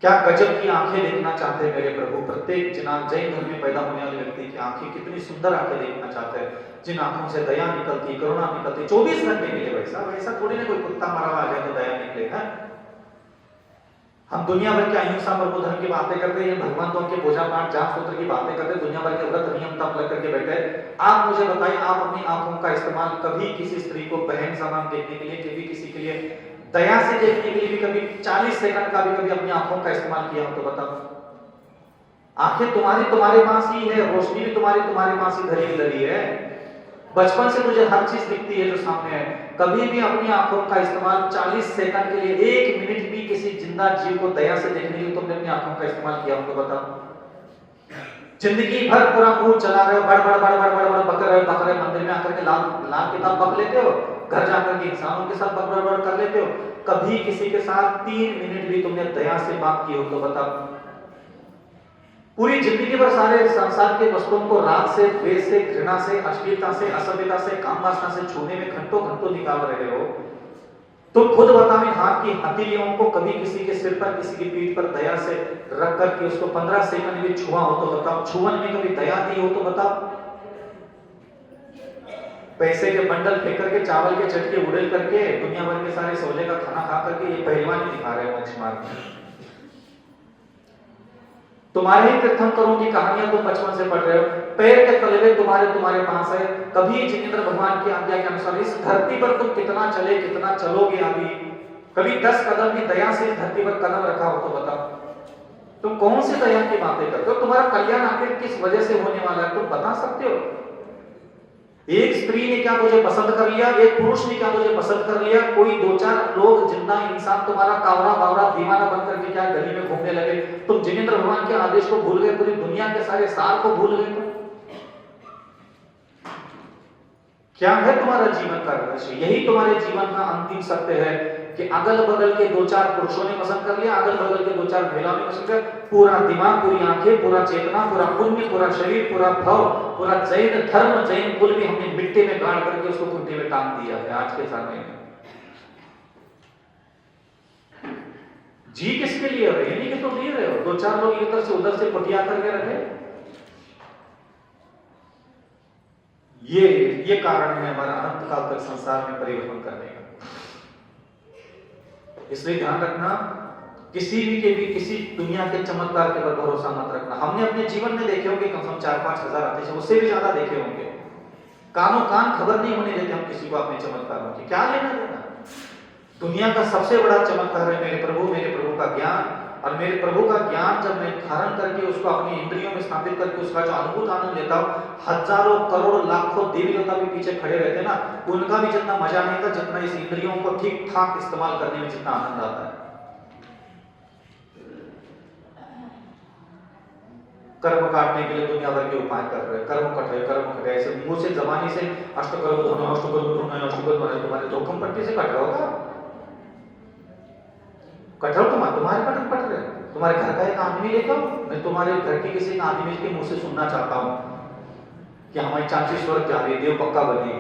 क्या गजब की आंखें देखना चाहते हैं मेरे प्रभु। प्रत्येक जैन धर्म में पैदा होने वाले व्यक्ति की आंखें कितनी सुंदर आंखें देखना चाहते हैं, जिन आंखों से दया निकलती, करुणा निकलती। 24 घंटे के लिए वैसा थोड़ी ना कोई कुत्ता मरा हुआ आ जाए तो दया निकले है। हम दुनिया भर के अहिंसा प्रभु धर्म की बातें करते हैं, भगवान तो उनके पूजा पाठ जाप सूत्र की बातें करते हैं, दुनिया भर के व्रत नियम तप लग करके बैठे। आप मुझे बताइए, आप अपनी आंखों का इस्तेमाल कभी किसी स्त्री को बहन समान देखने के लिए, कभी किसी के लिए दया से देखने के लिए भी कभी 40 सेकंड का भी कभी अपनी आंखों का इस्तेमाल किया हो तो बताओ। आंखें तुम्हारे पास ही है, रोशनी भी तुम्हारे पास ही धरी लगी है। बचपन से मुझे हर चीज दिखती है जो सामने है। कभी भी अपनी आंखों का इस्तेमाल 40 सेकंड के लिए, 1 मिनट भी किसी जिंदा जीव को दया से देखने के लिए तुमने अपनी आंखों का इस्तेमाल किया हो तो बताओ। जिंदगी भर पूरा मुंह चला रहे हो, बड़ बक रहे हो, मंदिर में आकर के लाल किताब बक लेते हो, घर जाकर के इंसानों के साथ बक कर लेते हो। कभी किसी के साथ 3 मिनट भी तुमने दया से बात की हो तो बताओ। पूरी जिंदगी भर सारे संसार के वस्तुओं को राग से, द्वेष से, घृणा से, अश्लीलता से, असभ्यता से, काम वासना से छूने में घंटों निकाल रहे हो। तुम खुद बताओ, इन हाथ की हथेलियों को कभी किसी के सिर पर, किसी की पीठ पर दया से रख करके उसको 15 सेकंड भी छुआ हो तो बताओ। छुअन में कभी दया दी हो तो बताओ। पैसे के बंडल फेंक करके, चावल के चटके उड़ेल करके, दुनिया भर के सारे सोले का खाना खा करके ये पहलवानी दिखा रहे हैं मोक्ष मार्ग में। तुम्हारे ही तीर्थंकरों की कहानियां तुम बचपन से पढ़ रहे हो। पैर के तलवे तुम्हारे पास है। कभी जिनेंद्र भगवान की आज्ञा के अनुसार इस धरती पर तुम कितना चले, कितना चलोगे। अभी कभी 10 कदम की दया से इस धरती पर कदम रखा हो तो बताओ। तुम कौन सी दया की बातें करते हो? तुम्हारा कल्याण आखिर किस वजह से होने वाला है तुम बता सकते हो? एक स्त्री ने क्या तुझे पसंद कर लिया, एक पुरुष ने क्या तुझे पसंद कर लिया, कोई 2-4 लोग जिंदा इंसान तुम्हारा कावरा बावरा दीवाना बनकर के क्या गली में घूमने लगे, तुम जिनेंद्र भगवान के आदेश को भूल गए, पूरी दुनिया के सारे सार को भूल गए। क्या है तुम्हारा जीवन का रहस्य? यही तुम्हारे जीवन का अंतिम सत्य है कि अगल बगल के 2-4 पुरुषों ने पसंद कर लिया, अगल बगल के 2-4 महिलाओं ने पसंद कर, पूरा दिमाग, पूरी आंखें, पूरा चेतना, पूरा पुण्य, पूरा शरीर, पूरा भाव, पूरा जैन धर्म, जैन कुल भी हमने मिट्टी में गाड़ करके उसको खुट्टे में टांग दिया है आज के समय में। जी किसके लिए रहे? नहीं कि तुम जी रहे हो। 2-4 लोग इधर से उधर से पटिया करके रखे। ये कारण है हमारा अनंत काल तक संसार में परिवर्तन करने का। इसलिए ध्यान रखना, किसी भी के भी किसी दुनिया के चमत्कार के पर भरोसा मत रखना। हमने अपने जीवन में देखे होंगे कम से कम 4-5 हजार आते हैं, उससे भी ज्यादा देखे होंगे। कानों कान खबर नहीं होने देते हम किसी को अपने चमत्कारों की। क्या लेना देना? दुनिया का सबसे बड़ा चमत्कार है मेरे प्रभु का ज्ञान। और मेरे प्रभु का ज्ञान जब मैं धारण करके उसको अपनी इंद्रियों में स्थापित करके उसका जो अद्भुत आनंद लेता हूँ, हजारों करोड़ लाखों देवी देवता भी पीछे खड़े रहते ना, उनका भी जितना मजा नहीं था जितना इस इंद्रियों को ठीक ठाक इस्तेमाल करने में जितना आनंद आता है। कर्म काटने के लिए दुनिया भर के उपाय कर रहे हैं, कर्म कट रहे ऐसे मुंह से जबानी से अष्टकर्म तुम्हारे धोखम पट्टी से कट रहा होगा। कटहल तुम्हारे कटहल पट रहे, तुम्हारे घर का एक आदमी लेकर मैं तुम्हारे घर के किसी आदमी के मुंह से सुनना चाहता हूं कि हमारी चाची स्वर्ग जा रही है, देव पक्का बनेगी।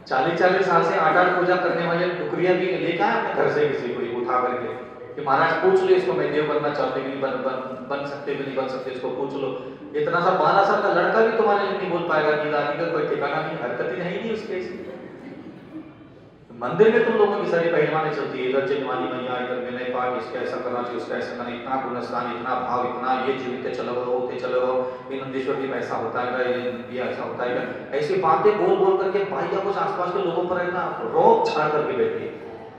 40-40 साल से 8-8 पूजा करने वाले टुकड़िया भी लेकर आए अपने घर से किसी को उठा करके कि महाराज पूछ लो इसको, मैं देव बनना चाहते कि बन सकते भी नहीं बन सकते, इसको पूछ लो। इतना सा 12 साल का लड़का भी तुम्हारे लिए नहीं बोल पाएगा कि दादी का कोई ठिकाना नहीं, हरकत ही नहीं उसके। मंदिर में तुम लोगों की सारी पहलवानी चलती है, इधर चिन्हवानी मैया, इधर विनय पाठ, इसका ऐसा करना चाहिए, उसका ऐसा करना, इतना पुण्यस्थान, इतना भाव, इतना ये जीवित चलो होते चलो, ये नंदीश्वर जी में ऐसा होता है, ये ऐसा होता है, ऐसी बातें बोल बोल करके भाई का कुछ आसपास के लोगों पर है ना रोक छाड़ करके बैठी,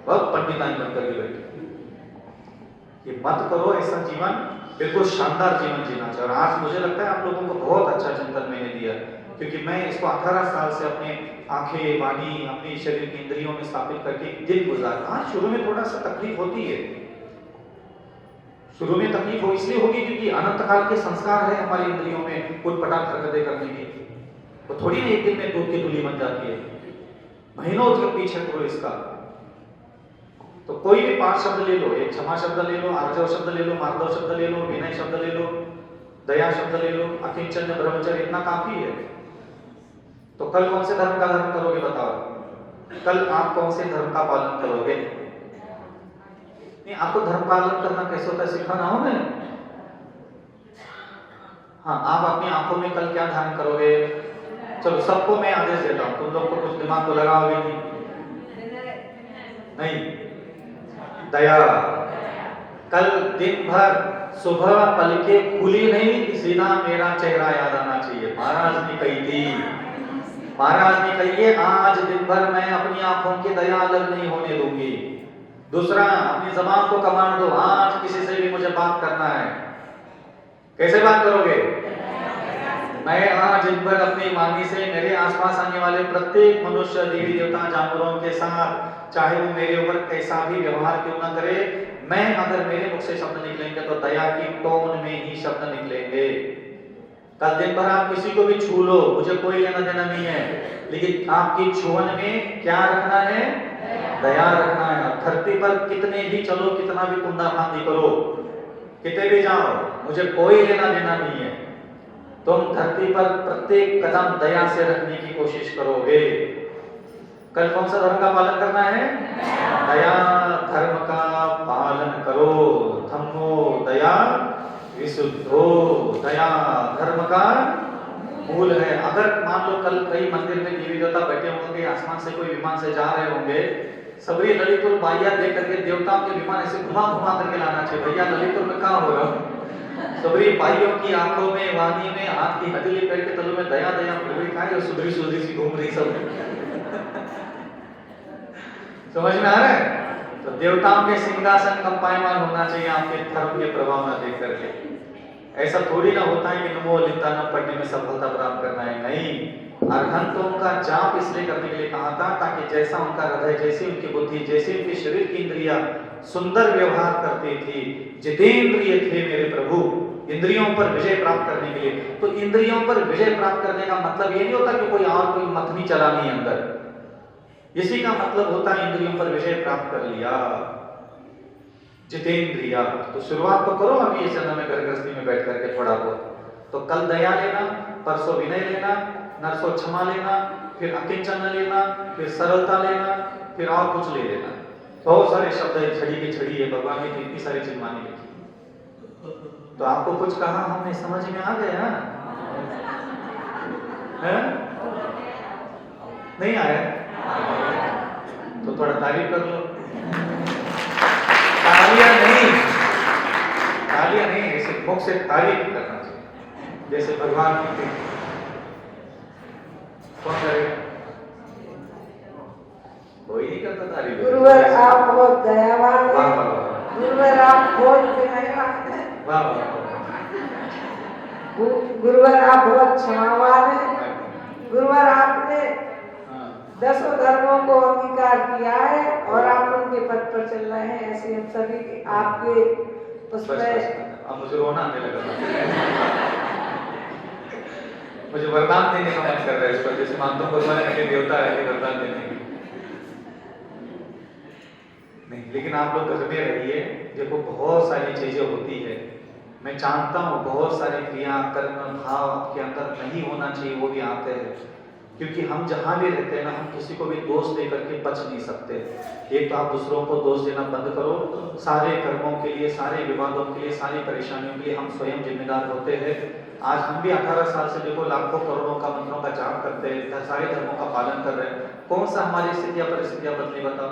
बहुत पंडिताई बन करके बैठी। ये मत करो, ऐसा जीवन बिल्कुल शानदार जीवन जीना चाहिए। और आज मुझे लगता है आप लोगों को बहुत अच्छा चिंतन मैंने दिया, क्योंकि मैं इसको 18 साल से अपने आंखें, वाणी, अपने शरीर की इंद्रियों में स्थापित करके दिन गुजारा। हाँ, शुरू में थोड़ा सा तकलीफ होती है, शुरू में तकलीफ हो इसलिए होगी क्योंकि अनंत काल के संस्कार है हमारी इंद्रियों में उटपटांग हरकतें करने की। वो थोड़ी ना एक दिन में दूध की तुली बन जाती है, महीनों तक पीछे करो इसका। तो कोई भी 5 शब्द ले लो, एक क्षमा शब्द ले लो, आर्जव शब्द ले लो, मार्दव शब्द ले लो, विनय शब्द ले लो, दया शब्द ले लो, अकिंचन ब्रह्मचर्य, इतना काफी है। तो कल कौन से धर्म का धारण करोगे बताओ? कल आप कौन से धर्म का पालन करोगे? नहीं, आपको धर्म पालन करना कैसे होता है सिखाना हो मैं। हाँ, आप अपनी आंखों में कल क्या धारण करोगे? चलो सबको मैं आदेश देता हूँ, तुम लोग को कुछ दिमाग को लगाओगे नहीं? दया। कल दिन भर सुबह पलके खुली नहीं, सीधा मेरा चेहरा याद आना चाहिए। महाराज ने कही थी, महाराज ने कही है, आज दिन भर मैं अपनी आंखों की दया अलग नहीं होने दूंगी। दूसरा, अपनी जबान को कमांड दो, आज किसी से भी मुझे बात करना है। कैसे बात करोगे? मैं आज दिन भर अपनी वाणी से मेरे आसपास आने वाले प्रत्येक मनुष्य, देवी देवता, जानवरों के साथ, चाहे वो मेरे ऊपर कैसा भी व्यवहार क्यों ना करे, मैं अगर मेरे मुख से शब्द निकलेंगे तो दया की टोन में ही शब्द निकलेंगे। कल दिन भर आप किसी को भी छू लो, मुझे कोई लेना देना नहीं है, लेकिन आपकी छुअन में क्या रखना है? दया रखना है। धरती पर कितने भी चलो, कितना भी कुंदा फांदी करो, कितने भी जाओ, मुझे कोई लेना देना नहीं है। तुम धरती पर प्रत्येक कदम दया से रखने की कोशिश करोगे। कल कौन सा धर्म का पालन करना है? दया धर्म का पालन करो। धम्मो दया विशुद्धो, दया धर्म का मूल है। अगर मान लो कल कई मंदिर में देवी देवता बैठे होंगे, आसमान से कोई विमान से जा रहे होंगे, सबरी ललितपुर बाइया देख करके देवताओं के विमान ऐसे घुमा घुमा करके लाना चाहिए। भैया ललितपुर में कहाँ हो रहा? सबरी बाइयों की आंखों में, वाणी में, हाथ की हथेली पैर के तलों में दया दया प्रभु खाई और सुधरी सुधरी सी घूम रही सब। समझ में आ रहा है? तो देवताओं के सिंहासन कंपायमान होना चाहिए आपके धर्म के प्रभाव न देख करके। ऐसा थोड़ी ना होता है कि नमो लिप्ताना पढ़ने में सफलता प्राप्त करना है, नहीं। अरहंतों का जाप इसलिए करने के लिए कहा था ताकि जैसा उनका हृदय, जैसी उनकी बुद्धि, जैसी उनके शरीर की इंद्रियां सुंदर व्यवहार करती थी, जितेंद्रिय थे मेरे प्रभु, इंद्रियों पर विजय प्राप्त करने के लिए। तो इंद्रियों पर विजय प्राप्त करने का मतलब ये नहीं होता कि कोई और कोई मथनी चलानी अंदर, इसी का मतलब होता है इंद्रियों पर विजय प्राप्त कर लिया, जितेंद्रिया। तो शुरुआत तो करो अभी इस जन्म में, घर गृहस्थी में बैठ करके थोड़ा बहुत। तो कल दया लेना, परसों विनय लेना, नरसों क्षमा लेना, फिर अकिंचन लेना, फिर सरलता लेना, फिर और कुछ ले लेना। बहुत सारे शब्द है, छड़ी की छड़ी है, भगवान ने इतनी सारी चिन्मानी लिखी। तो आपको कुछ कहा हमने समझ में आ गया? है? नहीं आया? तो थोड़ा तारीफ कर लो। तालियां नहीं, तालियां नहीं, ऐसे मुख से तारीफ करना चाहिए, जैसे भगवान की। कौन करेगा? कोई नहीं करता तारीफ। गुरुवर आप बहुत दयावान वाह हैं। वाह वाह, गुरुवर आप बहुत विनयवान हैं। वाह वाह वाह। गुरुवर आप बहुत क्षमावान हैं। गुरुवर आपने हाँ। 10 धर्मों को अंगीकार किया है और आप उनके पद पर चल रहे हैं। ऐसे हम सभी आपके बस उसमें अब मुझे रोना आने लगा। मुझे वरदान देने का मन कर रहा है इस पर, जैसे मानता हूँ भगवान के देवता है वरदान देने की। नहीं, लेकिन आप लोग घर में रहिए। देखो बहुत सारी चीजें होती है, मैं जानता हूँ बहुत सारे क्रिया कर्म भाव आपके अंदर नहीं होना चाहिए, वो भी आते हैं, क्योंकि हम जहाँ भी रहते हैं ना, हम किसी को भी दोष दे करके बच नहीं सकते। एक तो आप दूसरों को दोष देना बंद करो। सारे कर्मों के लिए, सारे विवादों के लिए, सारी परेशानियों के लिए हम स्वयं जिम्मेदार होते हैं। आज हम भी 18 साल से देखो लाखों करोड़ों का मंत्रों का जाप करते हैं, सारे धर्मों का पालन कर रहे हैं। कौन सा हमारी स्थिति या परिस्थितियां बदली बताओ?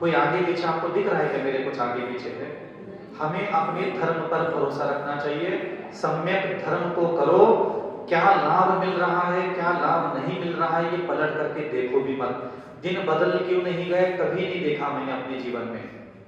कोई आगे पीछे आपको दिख रहा है कि मेरे कुछ आगे पीछे है? हमें अपने धर्म पर भरोसा रखना चाहिए। सम्यक धर्म को करो, क्या लाभ मिल रहा है क्या लाभ नहीं मिल रहा है ये पलट करके देखो भी मत। दिन बदल क्यों नहीं गए कभी नहीं देखा मैंने अपने जीवन में।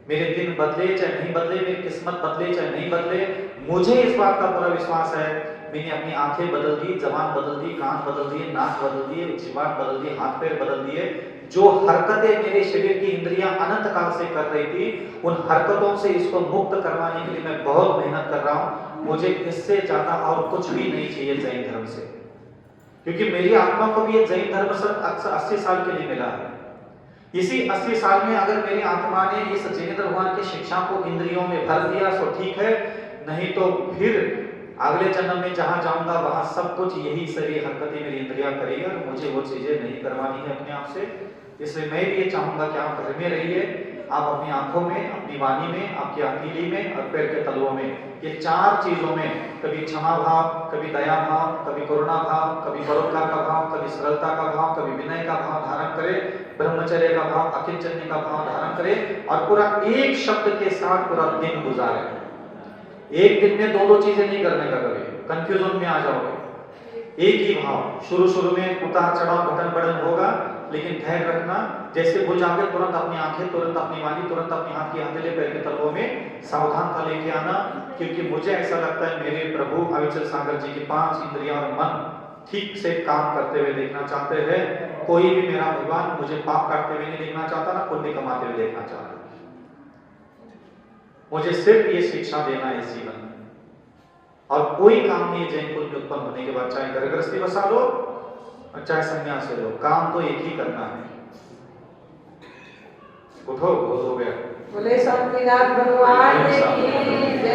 मेरे दिन बदले चाहे नहीं बदले, मेरी किस्मत बदले चाहे नहीं बदले, मुझे इस बात का पूरा विश्वास है मैंने अपनी आंखें बदल दी, जबान बदल दी, कान बदल दिए, नाक बदल दिए, जीवान बदल दी, हाथ पैर बदल दिए। जो हरकतें मेरे शरीर की इंद्रियां अनंत काल से कर रही थी, उन हरकतों से इसको मुक्त करवाने के लिए मैं बहुत मेहनत कर रहा हूं। मुझे इससे ज्यादा और कुछ भी नहीं चाहिए जैन धर्म से, क्योंकि मेरी आत्मा को भी ये जैन धर्म सिर्फ 80 साल के लिए मिला है। इसी 80 साल में अगर मेरी आत्मा ने इस जैन भगवान की शिक्षा को इंद्रियों में भर दिया तो ठीक है, नहीं तो फिर अगले जन्म में जहां जाऊंगा वहां सब कुछ यही सारी हरकतें मेरी इंद्रियां करेगी और मुझे वो चीजें नहीं करवानी है अपने आप से। इसलिए मैं भी ये चाहूंगा कि आप घर में रहिए, आप अपनी आंखों में, अपनी वाणी में, आपकी हथेली में और पैर के तलुओं में, ये 4 चीजों में कभी क्षमा भाव, कभी दया भाव, कभी करुणा भाव, कभी परोपकार का भाव, कभी सरलता का भाव, कभी विनय का भाव धारण करें, ब्रह्मचर्य का भाव, अकिंचन्य का भाव धारण करें और पूरा एक शब्द के साथ पूरा दिन गुजारें। एक दिन में 2-2 चीजें नहीं करने का, कभी कंफ्यूजन में आ जाओगे। एक ही भाव, शुरू में उतार चढ़ाव घटन बढ़न होगा, लेकिन धैर्य रखना। जैसे भूल जाओगे तुरंत अपनी आंखें, तुरंत अपनी वाणी, तुरंत अपनी हाथ की हथेली, पैर के तलवों में सावधानता लेके आना, क्योंकि मुझे ऐसा लगता है मेरे प्रभु अविचल सागर जी की 5 इंद्रियां और मन ठीक से काम करते हुए देखना चाहते हैं। कोई भी मेरा भगवान मुझे पाप करते हुए नहीं देखना चाहता, ना पुण्य कमाते हुए देखना चाहता। मुझे सिर्फ ये शिक्षा देना है इस जीवन में, और कोई काम नहीं जैन कुल में उत्पन्न होने के बाद, चाहे घर गृहस्थी बसा लो और चाहे संन्यास ले लो, काम तो एक ही करना है। उठो, बहुत हो गया। बोले स्वामीनाथ भगवान की जय।